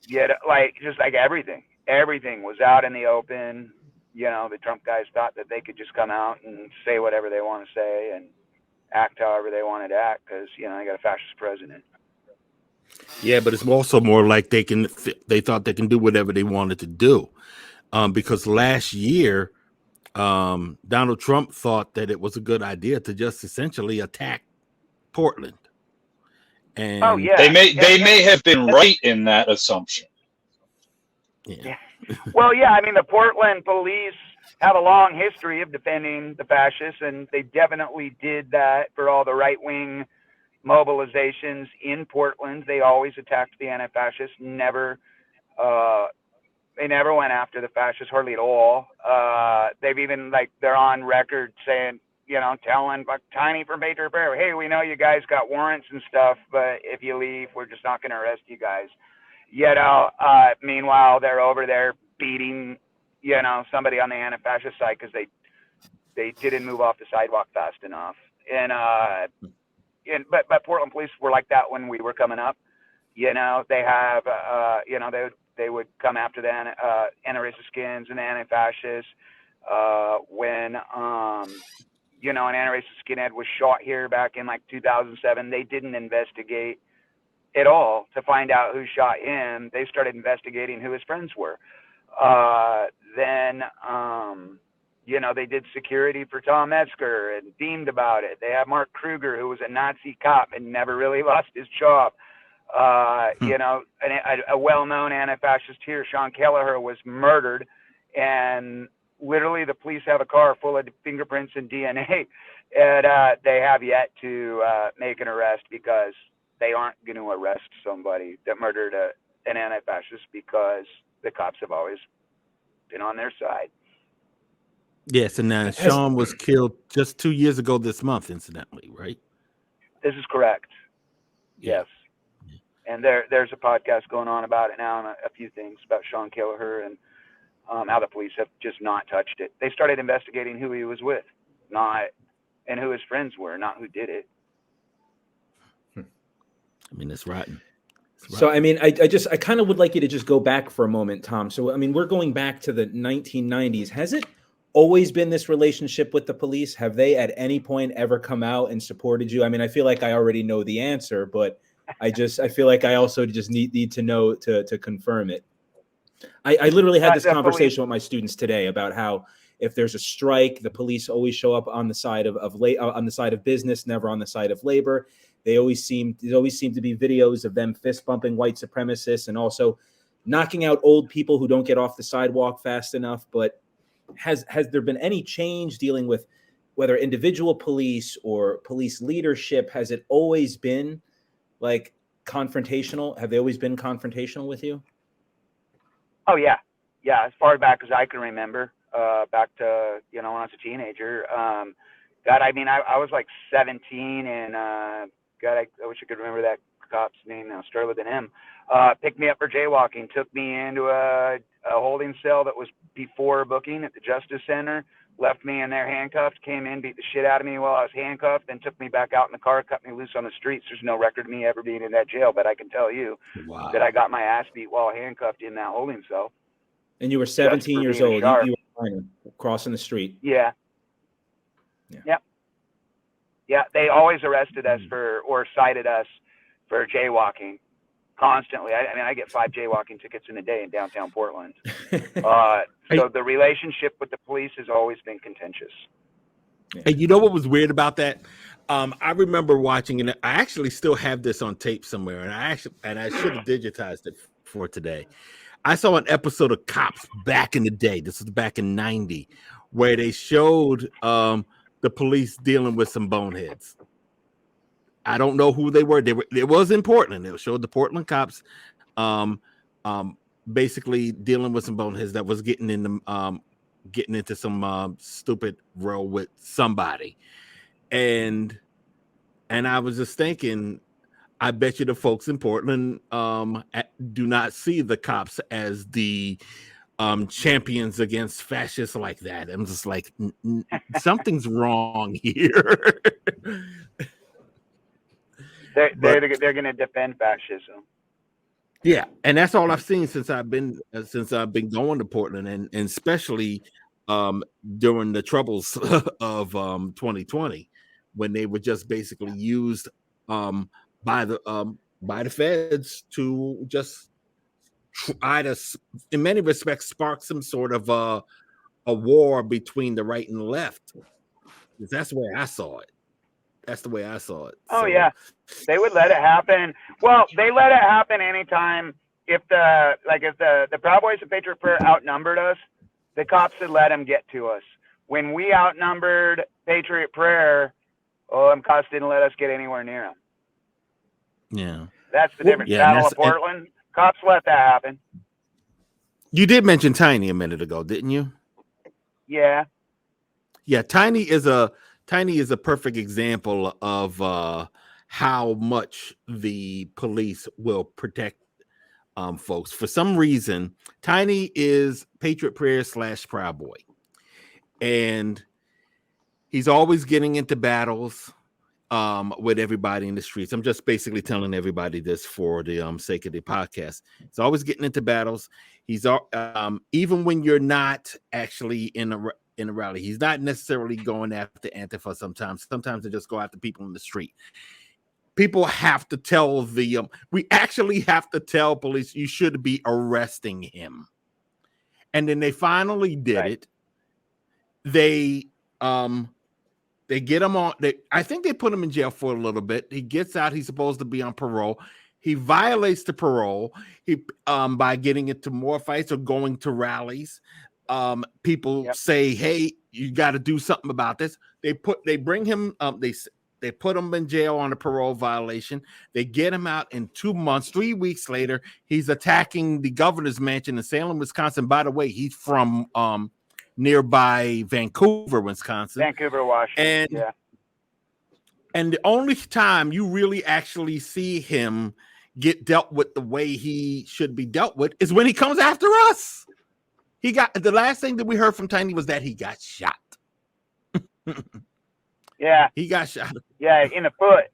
yet like just like everything was out in the open. You know, the Trump guys thought that they could just come out and say whatever they want to say and act however they wanted to act because you know they got a fascist president. Yeah, but it's also more like they thought they can do whatever they wanted to do. Because last year, Donald Trump thought that it was a good idea to just essentially attack Portland. Oh And yeah, They may have been right in that assumption. yeah, well, yeah. I mean, the Portland police have a long history of defending the fascists, and they definitely did that for all the right wing mobilizations in Portland. They always attacked the anti-fascists. Uh, they never went after the fascists hardly at all. They've even like they're on record saying, you know, telling like Tiny from Patriot Prayer, hey, we know you guys got warrants and stuff, but if you leave, we're just not going to arrest you guys. You know, meanwhile, they're over there beating, you know, somebody on the anti-fascist side because they didn't move off the sidewalk fast enough. But Portland police were like that when we were coming up. You know, they have, you know, they would come after the anti-racist skins and the anti-fascists. When, you know, an anti-racist skinhead was shot here back in like 2007, they didn't investigate at all to find out who shot him. They started investigating who his friends were. Then, you know, they did security for Tom Metzger and beamed about it. They had Mark Kruger, who was a Nazi cop and never really lost his job. You know, a well-known anti-fascist here, Sean Kelleher, was murdered, and literally the police have a car full of fingerprints and DNA, and they have yet to make an arrest because they aren't going to arrest somebody that murdered an anti-fascist because the cops have always been on their side. Yes, and Sean was killed just 2 years ago this month, incidentally, right? This is correct. Yeah. Yes. And there's a podcast going on about it now, and a few things about Sean Kelleher and how the police have just not touched it. They started investigating who he was with, and who his friends were, not who did it. I mean, it's rotten. So, I mean, I kind of would like you to just go back for a moment, Tom. So, I mean, we're going back to the 1990s. Has it always been this relationship with the police? Have they at any point ever come out and supported you? I mean, I feel like I already know the answer, but I feel like I also just need to know to confirm it. I literally had this conversation with my students today about how if there's a strike, the police always show up on the side on the side of business, never on the side of labor. There always seem to be videos of them fist bumping white supremacists and also knocking out old people who don't get off the sidewalk fast enough. But has there been any change dealing with whether individual police or police leadership? Has it always been like confrontational? Have they always been confrontational with you? Oh yeah. As far back as I can remember, back to, when I was a teenager. God, I mean, I was like 17, and God, I wish I could remember that cop's name now, Sterling than him. Picked me up for jaywalking, took me into a holding cell that was before booking at the Justice Center, left me in there handcuffed, came in, beat the shit out of me while I was handcuffed, then took me back out in the car, cut me loose on the streets. There's no record of me ever being in that jail, but I can tell you that I got my ass beat while handcuffed in that holding cell. And you were 17 years old. You were crossing the street. Yeah. Yeah, they always arrested us or cited us for jaywalking constantly. I mean, I get 5 jaywalking tickets in a day in downtown Portland. So the relationship with the police has always been contentious. And you know what was weird about that? I remember watching, and I actually still have this on tape somewhere, and I should have digitized it for today. I saw an episode of Cops back in the day. This was back in '90, where they showed the police dealing with some boneheads. I don't know who they were. It was in Portland. They showed the Portland cops basically dealing with some boneheads that was getting into some stupid row with somebody. And I was just thinking, I bet you the folks in Portland do not see the cops as the champions against fascists like that. I'm just like, something's wrong here. They're going to defend fascism. Yeah, and that's all I've seen since I've been going to Portland, and especially during the troubles of 2020, when they were just basically used by the feds to just try to, in many respects, spark some sort of a war between the right and the left. That's the way I saw it. Oh, yeah. They would let it happen. Well, they let it happen anytime if the Proud Boys of Patriot Prayer outnumbered us, the cops would let them get to us. When we outnumbered Patriot Prayer, them cops didn't let us get anywhere near them. Yeah. That's the difference. Battle of Portland, cops let that happen. You did mention Tiny a minute ago, didn't you? Yeah. Yeah, Tiny is a perfect example of how much the police will protect folks. For some reason, Tiny is Patriot Prayer / Proud Boy. And he's always getting into battles with everybody in the streets. I'm just basically telling everybody this for the sake of the podcast. He's always getting into battles. He's even when you're not actually in a rally, he's not necessarily going after Antifa. Sometimes they just go after people in the street. People have to tell we actually have to tell police you should be arresting him. And then they finally did it. They get him on. I think they put him in jail for a little bit. He gets out. He's supposed to be on parole. He violates the parole. He by getting into more fights or going to rallies. People say, "Hey, you got to do something about this." They bring him. They put him in jail on a parole violation. They get him out in 2 months. 3 weeks later, he's attacking the governor's mansion in Salem, Wisconsin. By the way, he's from nearby Vancouver, Wisconsin. Vancouver, Washington. And the only time you really actually see him get dealt with the way he should be dealt with is when he comes after us. The last thing that we heard from Tiny was that he got shot. Yeah. He got shot. Yeah, in the foot.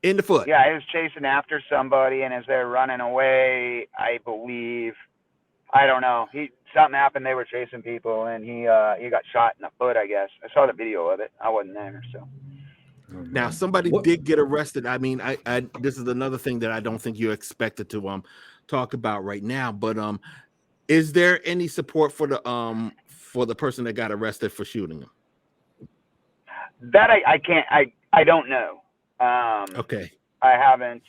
In the foot. Yeah, he was chasing after somebody, and as they're running away, I believe, I don't know, something happened. They were chasing people, and he got shot in the foot, I guess. I saw the video of it. I wasn't there, so. Now, somebody did get arrested. I mean, I this is another thing that I don't think you expected to talk about right now. But is there any support for the person that got arrested for shooting him? That I can't. I don't know. Okay. I haven't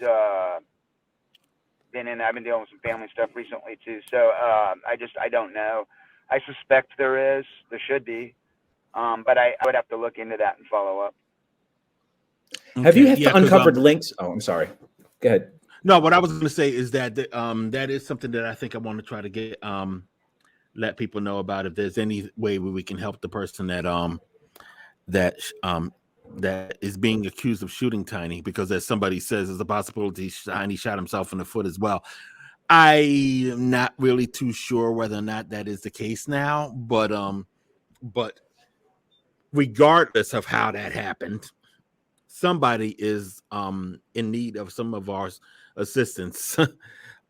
been in. I've been dealing with some family stuff recently too. So I don't know. I suspect there is. There should be. But I would have to look into that and follow up. Okay. Have you uncovered links? Oh, I'm sorry. Go ahead. No, what I was going to say is that that is something that I think I want to try to get let people know about. If there's any way where we can help the person that is being accused of shooting Tiny, because as somebody says, there's a possibility Tiny shot himself in the foot as well. I'm not really too sure whether or not that is the case now, but regardless of how that happened, somebody is in need of some of our assistance.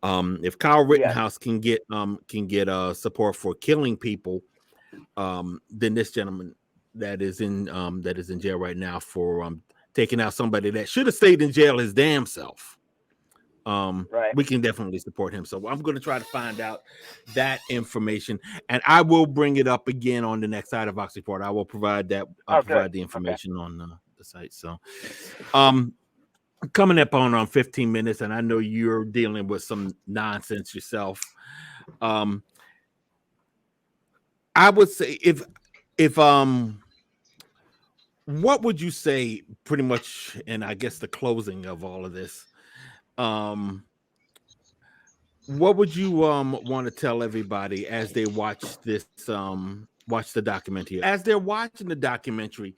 If Kyle Rittenhouse can get support for killing people, then this gentleman that is in jail right now for taking out somebody that should have stayed in jail his damn self, we can definitely support him. So I'm going to try to find out that information, and I will bring it up again on the next Side of Vox Report. I will provide that. Provide the information on the site. So, coming up on 15 minutes, and I know you're dealing with some nonsense yourself. I would say if what would you say pretty much, and I guess the closing of all of this, what would you want to tell everybody as they watch this, watch the documentary? As they're watching the documentary,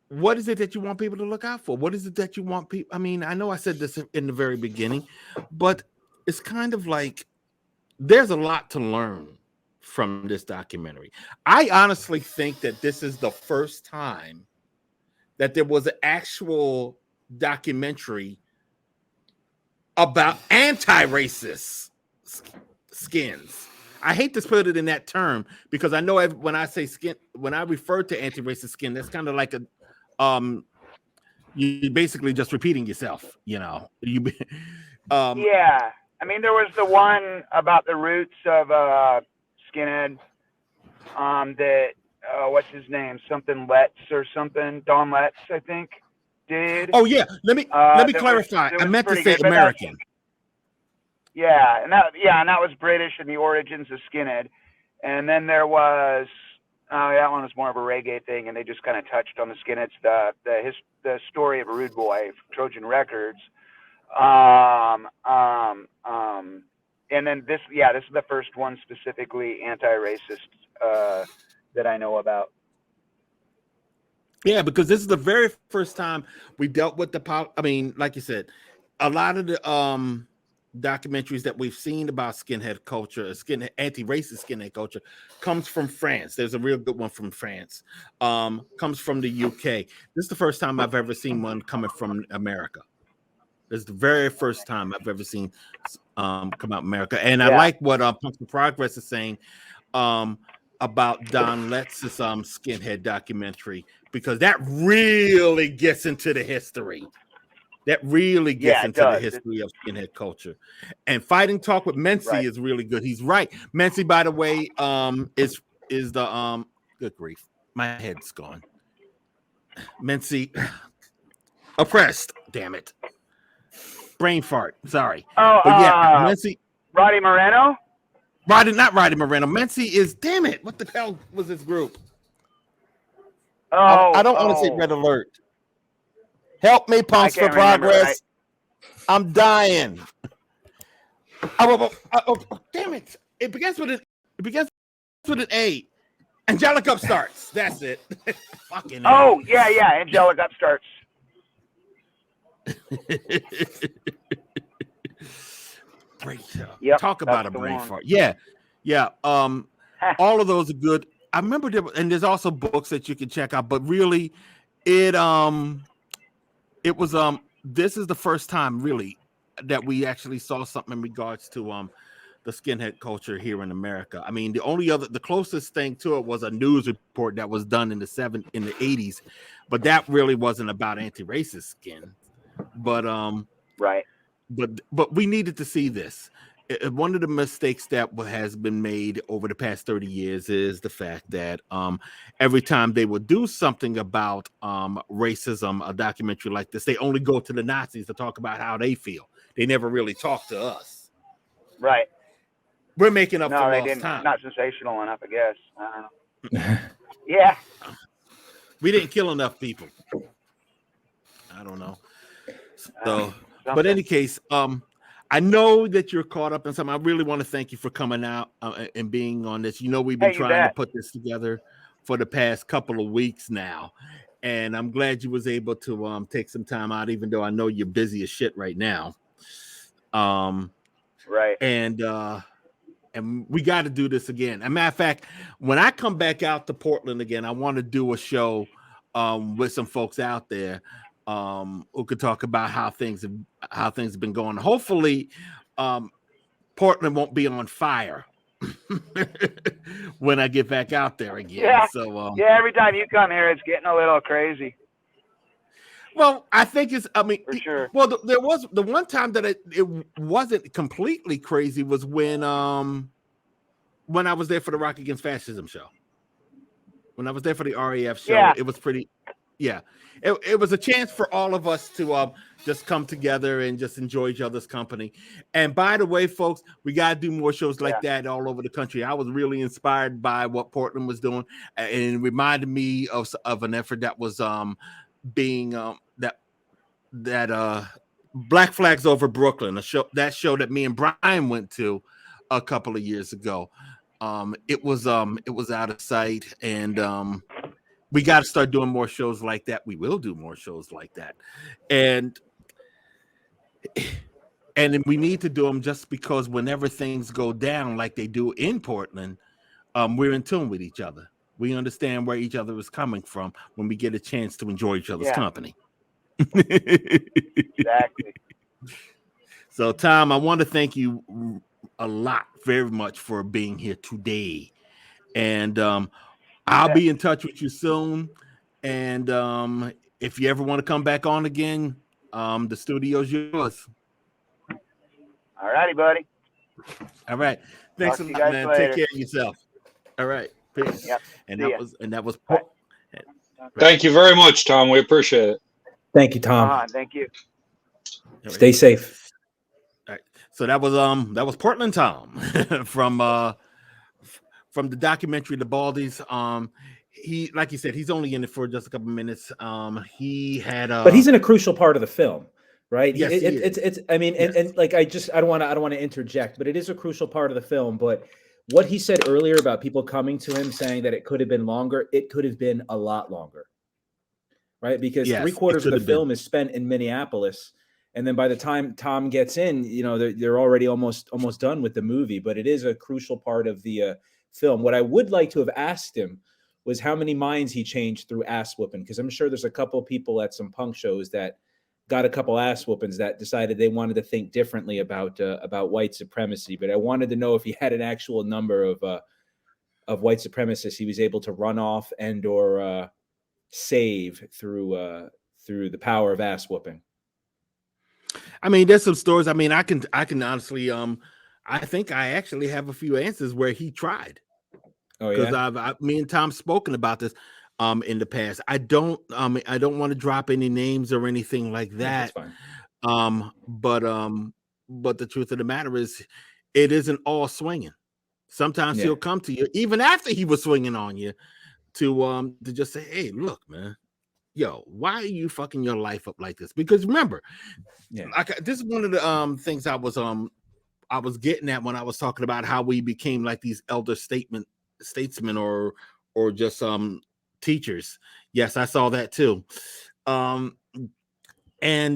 what is it that you want people to look out for? What is it that you want people? I mean, I know I said this in the very beginning, but it's kind of like there's a lot to learn from this documentary. I honestly think that this is the first time that there was an actual documentary about anti-racist skins. I hate to put it in that term because I know when I say skin, when I refer to anti-racist skin, that's kind of like a you basically just repeating yourself, you know. Yeah, I mean, there was the one about the roots of skinhead. That what's his name? Something Letts or something. Don Letts, I think, did. Oh yeah, let me clarify. I meant to say American. Yeah, and that was British and the origins of skinhead. And then there was that one was more of a reggae thing, and they just kind of touched on the skinheads, the story of a rude boy, Trojan Records. And then this is the first one specifically anti-racist that I know about. Yeah, because this is the very first time we dealt with I mean, like you said, a lot of the documentaries that we've seen about skinhead culture, anti-racist skinhead culture, comes from France. There's a real good one from France. Comes from the UK. This is the first time I've ever seen one coming from America. This is the very first time I've ever seen come out America. And I like what Punks for Progress is saying about Don Letts' skinhead documentary, because that really gets into the history. That really gets into the history of skinhead culture. And Fighting Talk with Mency is really good. He's right. Mency, by the way, is the good grief. My head's gone. Mency oppressed. Damn it. Brain fart. Sorry. Oh, But yeah, Mency. Roddy Moreno. Not Roddy Moreno. Mency is, damn it. What the hell was this group? Oh, I don't want to say Red Alert. Help me, Pumps for Progress. I'm dying. Damn it. It begins with an A. Angelic Upstarts. That's it. Fucking oh, yeah. Angelic Upstarts. Yep, talk about a brain fart. Yeah. All of those are good. I remember and there's also books that you can check out, but really it was this is the first time really that we actually saw something in regards to the skinhead culture here in America. I mean, the closest thing to it was a news report that was done in the 80s, but that really wasn't about anti-racist skin. But right. But we needed to see this. One of the mistakes that has been made over the past 30 years is the fact that every time they would do something about racism, a documentary like this, they only go to the Nazis to talk about how they feel. They never really talk to us. Right. We're making up for they lost didn't. time. Not sensational enough, I guess. I don't know. Yeah. We didn't kill enough people. I don't know. So, but in any case, I know that you're caught up in something. I really want to thank you for coming out and being on this. You know, we've been trying to put this together for the past couple of weeks now, and I'm glad you was able to take some time out, even though I know you're busy as shit right now. Right. And we got to do this again. As a matter of fact, when I come back out to Portland again, I want to do a show with some folks out there who could talk about how things have been going. Hopefully, Portland won't be on fire when I get back out there again. Yeah. So every time you come here, it's getting a little crazy. Well, I think it's. I mean, for sure. Well, there was the one time that it wasn't completely crazy was when I was there for the Rock Against Fascism show. When I was there for the RAF show, it was pretty. Yeah, it was a chance for all of us to just come together and just enjoy each other's company. And by the way, folks, we got to do more shows like that all over the country. I was really inspired by what Portland was doing, and it reminded me of an effort that was being that Black Flags Over Brooklyn, a show that me and Brian went to a couple of years ago. It was out of sight, and we got to start doing more shows like that. We will do more shows like that, and we need to do them just because whenever things go down like they do in Portland, we're in tune with each other. We understand where each other is coming from when we get a chance to enjoy each other's company. Exactly. So, Tom, I want to thank you a lot, very much, for being here today. And I'll be in touch with you soon. And if you ever want to come back on again, the studio's yours. All righty, buddy. All right. Thanks a lot, man. Later. Take care of yourself. All right. Peace. Yep. And that was Thank you very much, Tom. We appreciate it. Thank you, Tom. Thank you. Stay safe. All right. So that was Portland Tom from the documentary The Baldies. He, like you said, he's only in it for just a couple minutes. He had but he's in a crucial part of the film, right? Yes, it's I mean, and like I don't want to interject, but it is a crucial part of the film. But what he said earlier about people coming to him saying that it could have been longer, it could have been a lot longer. Right, because 3/4 of the film is spent in Minneapolis, and then by the time Tom gets in, you know, they're already almost done with the movie. But it is a crucial part of the film. What I would like to have asked him was how many minds he changed through ass whooping, because I'm sure there's a couple of people at some punk shows that got a couple ass whoopings that decided they wanted to think differently about white supremacy. But I wanted to know if he had an actual number of white supremacists he was able to run off and or save through the power of ass whooping. I mean, there's some stories. I mean, I can honestly, I think I actually have a few answers where he tried. Oh yeah, because me and Tom spoken about this in the past. I don't want to drop any names or anything like that. That's fine. But the truth of the matter is, it isn't all swinging. Sometimes Yeah. he'll come to you even after he was swinging on you to just say, "Hey, look, man, yo, why are you fucking your life up like this?" Because remember, Yeah. this is one of the things I was getting at when I was talking about how we became like these elder statesmen or just teachers. Yes, I saw that too. And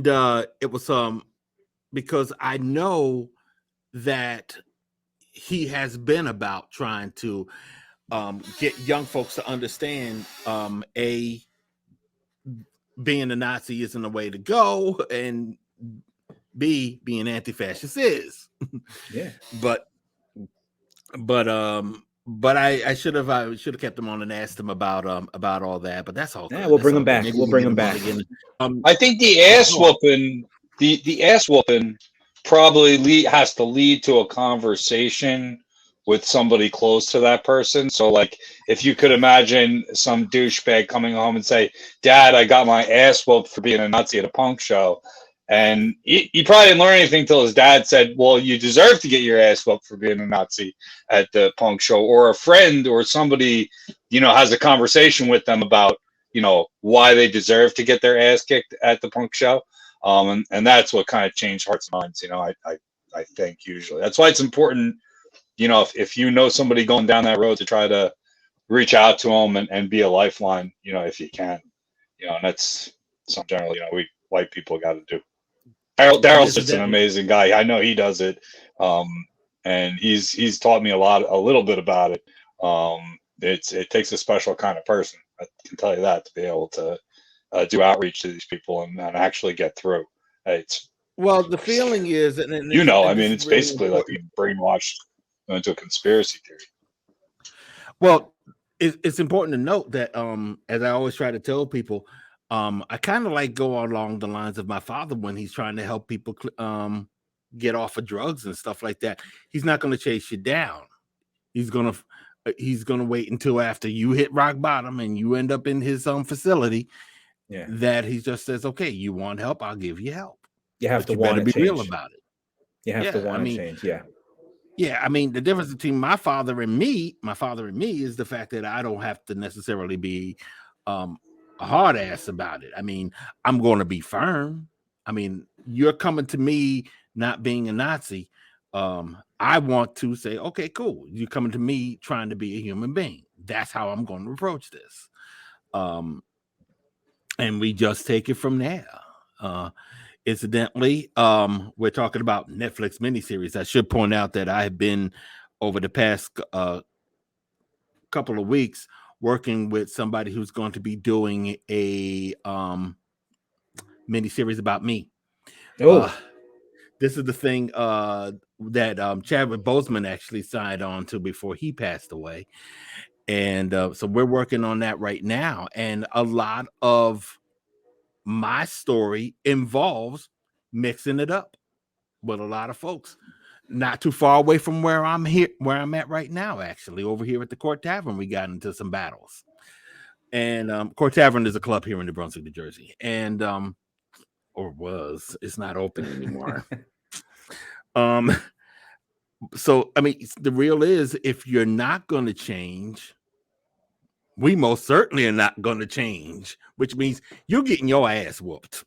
it was because I know that he has been about trying to get young folks to understand being a Nazi isn't the way to go, and B, being anti-fascist is. Yeah. But I should have kept him on and asked him about all that. But that's all good. Yeah, we'll That's bring all him good. back. Maybe We'll we bring can him get on back. again. I think the ass whooping, the ass whooping probably has to lead to a conversation with somebody close to that person. So, like, if you could imagine some douchebag coming home and say, "Dad, I got my ass whooped for being a Nazi at a punk show," and he probably didn't learn anything until his dad said, "Well, you deserve to get your ass whooped for being a Nazi at the punk show," or a friend or somebody, has a conversation with them about, why they deserve to get their ass kicked at the punk show. And that's what kind of changed hearts and minds. I think usually that's why it's important. If you know somebody going down that road, to try to reach out to them and be a lifeline, if you can, and that's something generally, we white people got to do. Daryl's just an amazing guy. I know he does it. And he's taught me a little bit about it. It takes a special kind of person, I can tell you that, to be able to do outreach to these people and actually get through. Well, the feeling is, and it's really basically important. Like being brainwashed into a conspiracy theory. Well, it's important to note that, as I always try to tell people, I kind of like go along the lines of my father when he's trying to help people get off of drugs and stuff like that. He's not going to chase you down. He's gonna wait until after you hit rock bottom and you end up in his facility. Yeah. That he just says, "Okay, you want help? I'll give you help. You have to better be change. real about it. You have to want to change. Yeah. Yeah, I mean, the difference between my father and me is the fact that I don't have to necessarily be a hard ass about it. I mean, I'm going to be firm. I mean, you're coming to me not being a Nazi. I want to say, okay, cool. You're coming to me trying to be a human being. That's how I'm going to approach this. And we just take it from there. Incidentally, we're talking about Netflix miniseries. I should point out that I have been, over the past couple of weeks, working with somebody who's going to be doing a miniseries about me. This is the thing that Chadwick Boseman actually signed on to before he passed away. And so we're working on that right now. And a lot of my story involves mixing it up with a lot of folks not too far away from where I'm at right now. Actually, over here at the Court Tavern, we got into some battles. And Court Tavern is a club here in New Brunswick, New Jersey, and or was, it's not open anymore. So I mean, the real is, if you're not going to change, we most certainly are not going to change, which means you're getting your ass whooped.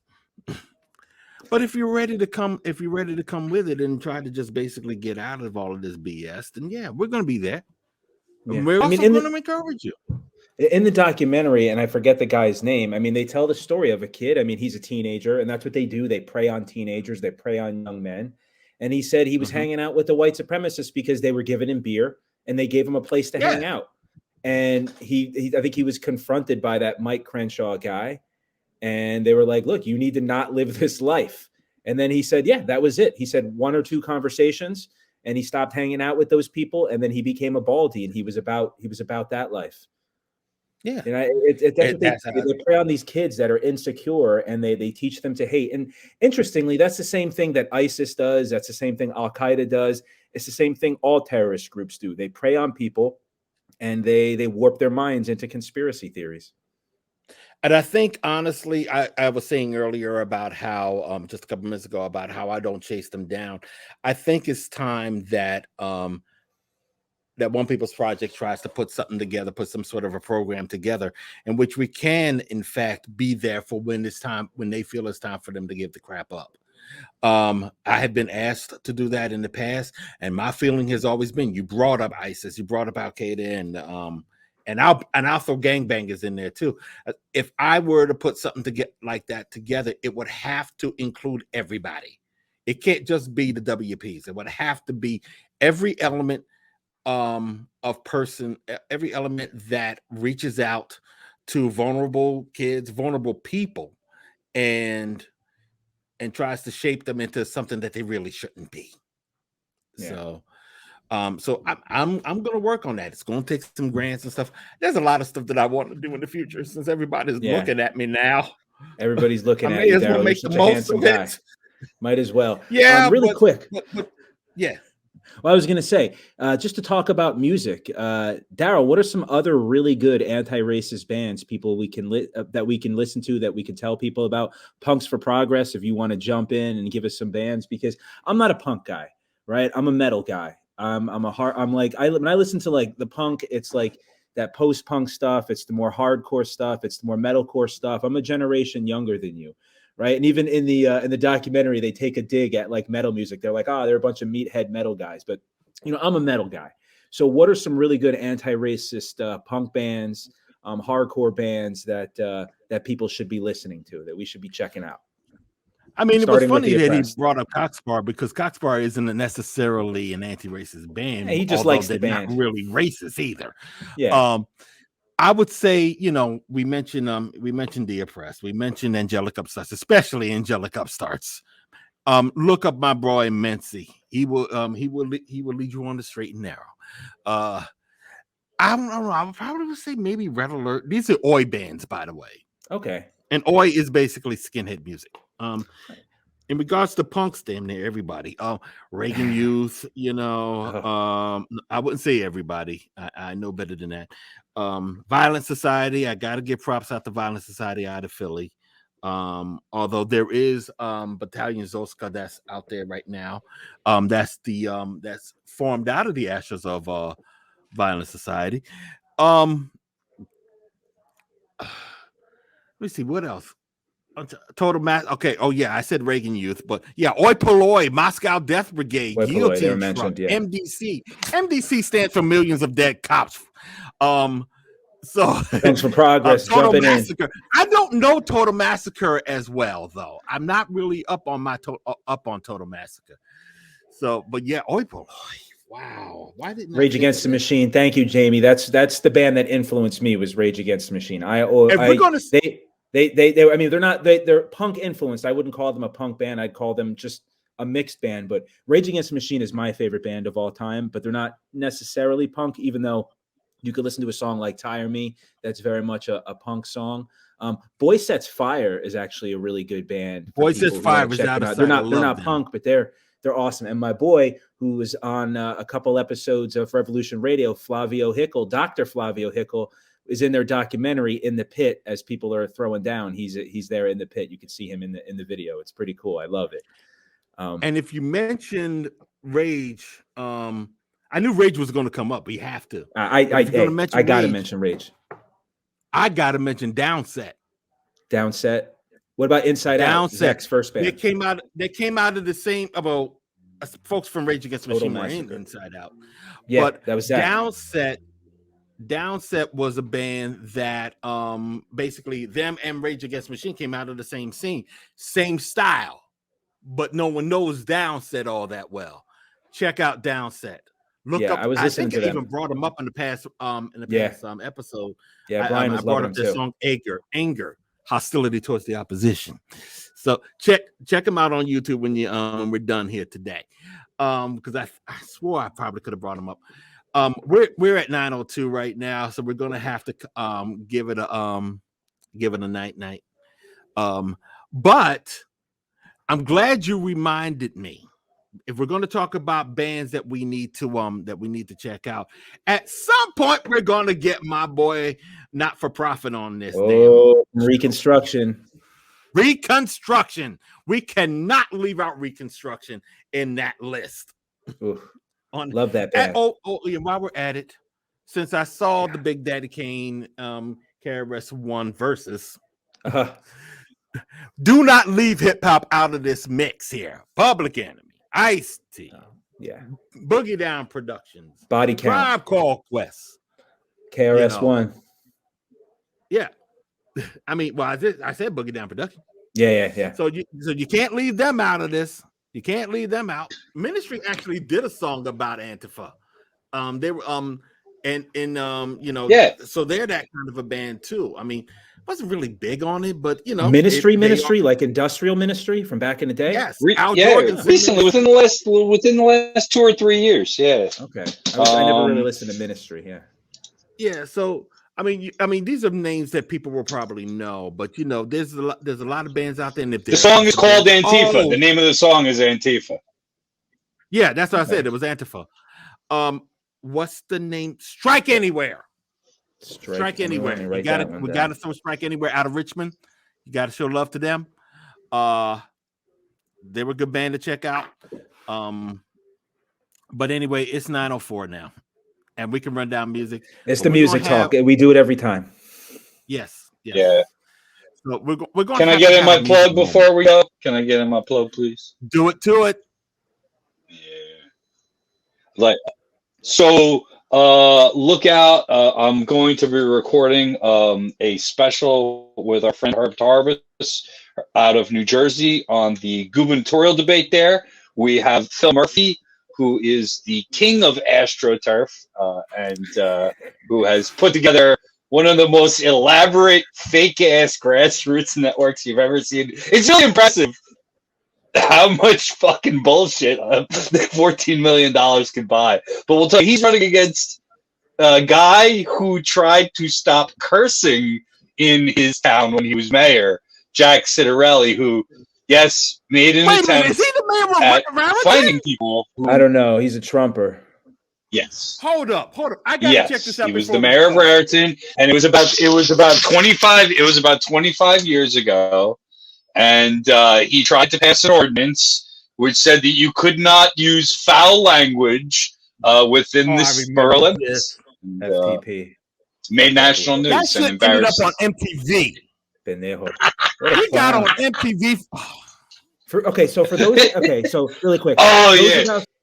But if you're ready to come with it and try to just basically get out of all of this BS, then yeah, we're going to be there. Yeah. We're also going to encourage you. In the documentary, and I forget the guy's name, I mean, they tell the story of a kid. I mean, he's a teenager, and that's what they do. They prey on teenagers. They prey on young men. And he said he was hanging out with the white supremacists because they were giving him beer, and they gave him a place to hang out. And I think he was confronted by that Mike Crenshaw guy. And they were like, look, you need to not live this life. And then he said, yeah, that was it. He said 1 or 2 conversations and he stopped hanging out with those people. And then he became a Baldy, and he was about that life. Yeah. And that's what they prey on these kids that are insecure, and they teach them to hate. And interestingly, that's the same thing that ISIS does. That's the same thing Al-Qaeda does. It's the same thing all terrorist groups do. They prey on people, and they warp their minds into conspiracy theories. And I think honestly, I was saying earlier about how just a couple minutes ago about how I don't chase them down. I think it's time that that One People's Project tries to put something together, put some sort of a program together in which we can, in fact, be there for when it's time, when they feel it's time for them to give the crap up. I have been asked to do that in the past, and my feeling has always been: you brought up ISIS, you brought up Al Qaeda, and I'll throw gangbangers in there too. If I were to put something to get like that together, it would have to include everybody. It can't just be the WPs. It would have to be every element of person, every element that reaches out to vulnerable kids, vulnerable people, and tries to shape them into something that they really shouldn't be. Yeah. So I'm gonna work on that. It's gonna take some grants and stuff. There's a lot of stuff that I want to do in the future since everybody's looking at me now. Everybody's looking I at you, may as well Daryl. You're make such the a most handsome of guy. it. Might as well. Yeah, really quick. Yeah. Well, I was going to say, just to talk about music, Daryl, what are some other really good anti-racist bands people we can that we can listen to, that we can tell people about? Punks for Progress, if you want to jump in and give us some bands, because I'm not a punk guy, right? I'm a metal guy. I'm like, when I listen to like the punk, it's like that post-punk stuff. It's the more hardcore stuff. It's the more metalcore stuff. I'm a generation younger than you. Right. And even in the documentary, they take a dig at like metal music. They're like, they're a bunch of meathead metal guys. But, I'm a metal guy. So what are some really good anti-racist punk bands, hardcore bands that people should be listening to, that we should be checking out? I mean, it was Starting with funny The that he Oppressed. brought up Cockspar, because Cockspar isn't necessarily an anti-racist band. Yeah, he just although likes the they're not band. really racist either. Yeah. I would say, we mentioned The Oppressed, we mentioned Angelic Upstarts, especially Angelic Upstarts. Look up my boy Mency. He will lead you on the straight and narrow. I don't know. I would probably say maybe Red Alert. These are Oi bands, by the way. Okay. And Oi is basically skinhead music. In regards to punks, damn near everybody. Reagan Youth, I wouldn't say everybody. I know better than that. Violent Society, I gotta give props out to Violent Society out of Philly. Although there is Battalion Zoska that's out there right now. That's formed out of the ashes of Violent Society. Let me see what else. Total mass. Okay. Oh yeah, I said Reagan Youth, but yeah, Oi Polloi, Moscow Death Brigade, Oi Polloi, they were Guillotine mentioned, Truck, yeah. MDC. MDC stands for Millions of Dead Cops. So Thanks for Progress. Total Jumping Massacre. I don't know Total Massacre as well, though. I'm not really up on Total Massacre. So, but yeah, Oi Polloi. Wow. Why didn't Rage Against the Machine? Thank you, Jamie. That's the band that influenced me, was Rage Against the Machine. I mean, they're punk influenced. I wouldn't call them a punk band. I'd call them just a mixed band. But Rage Against the Machine is my favorite band of all time, but they're not necessarily punk, even though you could listen to a song like Tire Me. That's very much a punk song. Boy Sets Fire is actually a really good band. Boy Sets Fire is out of sight. They're not punk, but they're awesome. And my boy, who was on a couple episodes of Revolution Radio, Dr. Flavio Hickel, is in their documentary In the Pit as people are throwing down. He's there in the pit. You can see him in the video. It's pretty cool. I love it. And if you mentioned Rage, I knew Rage was going to come up. We have to. I got to mention Rage. I got to mention Downset. Downset. What about Inside Out? Zach's first band. They came out of the same about folks from Rage Against the Machine were in Inside Out. Yeah, but that was Zach. Downset was a band that basically them and Rage Against the Machine came out of the same scene, same style, but no one knows Downset all that well. Check out Downset. Look up. I think I even brought them up in the past episode. Yeah, Brian was brought up the song Anger, Hostility Towards the Opposition. So check them out on YouTube when we're done here today. Because I swore I probably could have brought them up. We're at 9:02 right now, so we're gonna have to give it a night. But I'm glad you reminded me if we're going to talk about bands that we need to check out, at some point we're going to get my boy Not For Profit on this. Oh, Reconstruction. We cannot leave out Reconstruction in that list. Love that band. And while we're at it, since I saw the Big Daddy Kane KRS-One versus, do not leave hip hop out of this mix here. Public Enemy, Ice-T, Boogie Down Productions, Body Count, Tribe Called Quest, KRS-One. Yeah, I mean, well, I said Boogie Down Productions. Yeah. So you can't leave them out of this. You can't leave them out. Ministry actually did a song about Antifa. They were so they're that kind of a band too. I mean, wasn't really big on it, but Ministry, like industrial ministry from back in the day. Yes, recently within the last 2 or 3 years. Yeah. Okay, I never really listened to Ministry. Yeah. So I mean, these are names that people will probably know, but there's a lot of bands out there. And if the song is called Antifa, the name of the song is Antifa. Yeah, that's what I said. It was Antifa. What's the name? Strike Anywhere. Strike Anywhere. We got to throw Strike Anywhere out of Richmond. You got to show love to them. They were a good band to check out. But anyway, it's 9:04 now. And we can run down music. It's the music talk. We do it every time. Yes. Yeah. So we're going. Can I get in my plug before we go? Can I get in my plug, please? Do it to it. Yeah. Look out. I'm going to be recording a special with our friend Herb Tarbus out of New Jersey on the gubernatorial debate there. We have Phil Murphy, who is the king of AstroTurf, and who has put together one of the most elaborate fake-ass grassroots networks you've ever seen. It's really impressive how much fucking bullshit $14 million can buy. But we'll tell you, he's running against a guy who tried to stop cursing in his town when he was mayor, Jack Citarelli, who... Yes, made an attempt is he the man at finding people. I don't know. He's a Trumper. Yes. Hold up. I gotta check this out. He was the mayor of Raritan, and it was about 25 years ago, and he tried to pass an ordinance which said that you could not use foul language within the borough limits. FTP Made national news. That shit ended up on MTV. He got on MTV. So really quick.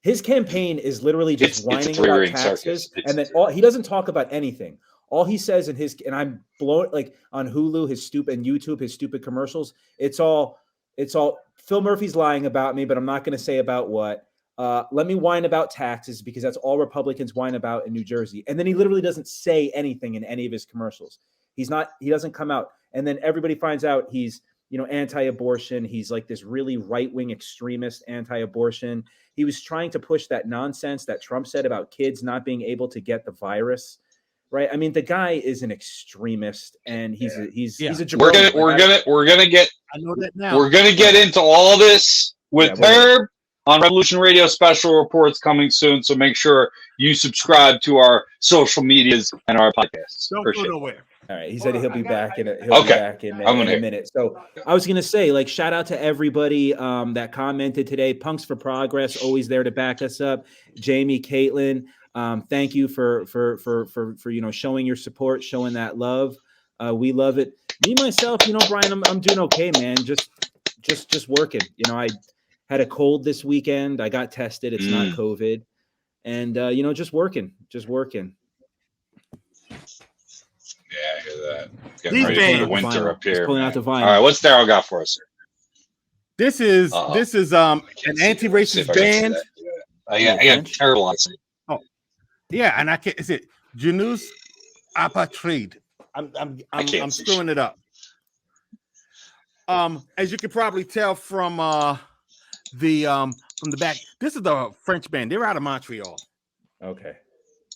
His campaign is literally just whining about taxes, and then he doesn't talk about anything. All he says and I'm blown like on Hulu, his stupid and YouTube, his stupid commercials. It's all Phil Murphy's lying about me, but I'm not going to say about what. Let me whine about taxes because that's all Republicans whine about in New Jersey. And then he literally doesn't say anything in any of his commercials. He doesn't come out. And then everybody finds out he's, anti-abortion. He's like this really right-wing extremist anti-abortion. He was trying to push that nonsense that Trump said about kids not being able to get the virus. Right. I mean, the guy is an extremist and he's a jabroni. We're gonna get into all this with Herb on Revolution Radio special reports coming soon. So make sure you subscribe to our social medias and our podcasts. Don't go nowhere. All right, he said he'll be back in a minute. So I was gonna say, shout out to everybody that commented today. Punks for Progress, always there to back us up. Jamie, Caitlin, thank you for showing your support, showing that love. We love it. Me myself, Brian, I'm doing okay, man. Just working. I had a cold this weekend. I got tested. It's not COVID, and just working. Yeah, I hear that. Getting ready for the winter up here. Pulling out the vinyl. All right, what's Daryl got for us? This is an anti-racist band. I got terrible on it. Oh, yeah, and I can't. Is it Janus Apatride? I'm screwing it up. As you can probably tell from the back, this is the French band. They're out of Montreal. Okay.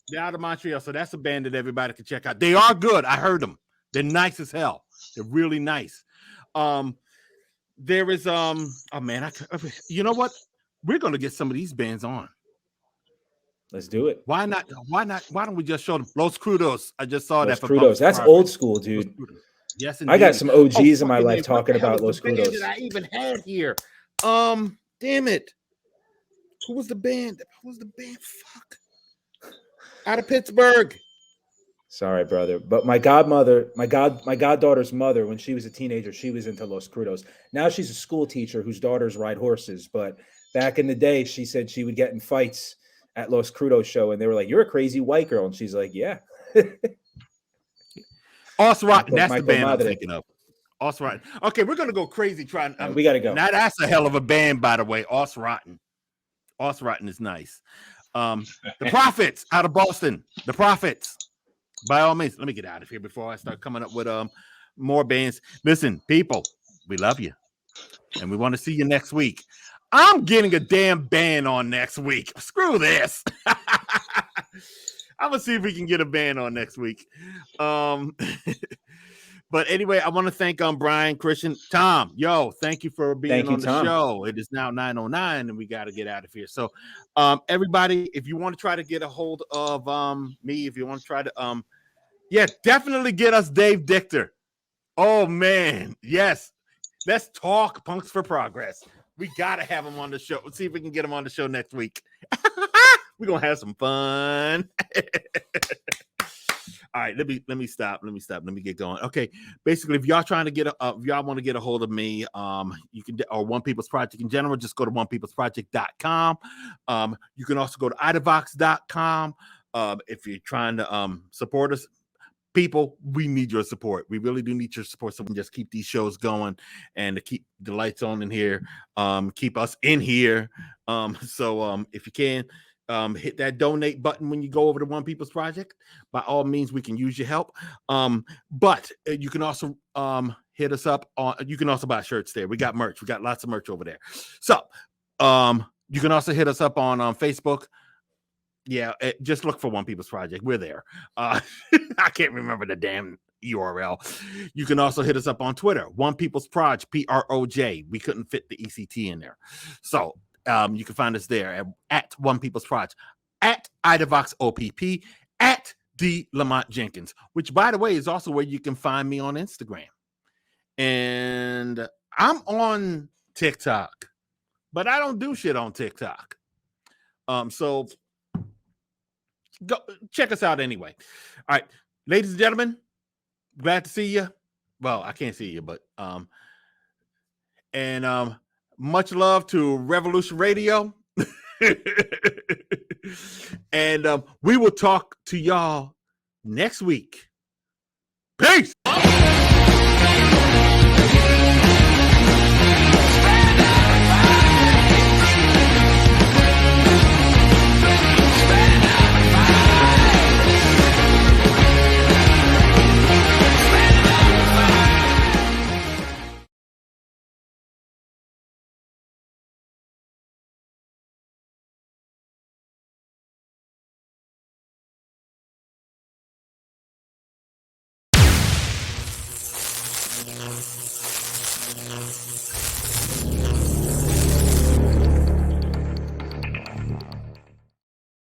They're out of Montreal, so that's a band that everybody can check out. They are good. I heard them. They're nice as hell. They're really nice. There is you know what? we're going to get some of these bands on. Let's do it. Why not? Why don't we just show them Los Crudos? I just saw Los that. Crudos. That's old school, dude. Yes, indeed. I got some OGs in my life what talking the hell about is Los the band Crudos. that I even had here. Damn it. Who was the band? Fuck. Out of Pittsburgh. Sorry, brother. But my goddaughter's mother, when she was a teenager, she was into Los Crudos. Now she's a school teacher whose daughters ride horses. But back in the day, she said she would get in fights at Los Crudos show, and they were like, "You're a crazy white girl," and she's like, "Yeah." Rotten. That's the band I'm thinking of. Rotten. Okay, we're gonna go crazy trying. We gotta go. Now that's a hell of a band, by the way. Rotten. Rotten is nice. The Prophets out of Boston. The Prophets. By all means, let me get out of here before I start coming up with more bands. Listen, people, we love you, and we want to see you next week. I'm getting a damn band on next week. Screw this. I'm gonna see if we can get a band on next week. But anyway, I want to thank Brian, Christian, Tom. Yo, thank you for being on the Tom. show. It is now 9:09, and we got to get out of here. So, everybody, if you want to try to get a hold of me, if you want to try to definitely get us Dave Dichter. Oh man, yes. Let's talk Punks for Progress. We got to have him on the show. Let's see if we can get him on the show next week. We're going to have some fun. All right, let me stop. Let me get going. Okay, basically, if y'all trying to get if y'all want to get a hold of me, you can, or One People's Project in general, just go to onepeoplesproject.com. You can also go to idavox.com. If you're trying to support us, people, we need your support. We really do need your support so we can just keep these shows going and to keep the lights on in here, keep us in here. So if you can, hit that donate button when you go over to One People's Project. By all means, we can use your help. But you can also hit us up on, you can also buy shirts there. We got merch. We got lots of merch over there. So you can also hit us up on Facebook. Yeah, just look for One People's Project. We're there. I can't remember the damn URL. You can also hit us up on Twitter. One People's Proj, PROJ. We couldn't fit the ECT in there. So you can find us there at One People's Proj, at Idavox OPP, at D Lamont Jenkins, which, by the way, is also where you can find me on Instagram. And I'm on TikTok, but I don't do shit on TikTok. So go check us out anyway. All right, ladies and gentlemen, glad to see you. Well, I can't see you, but and much love to Revolution Radio. And we will talk to y'all next week. Peace.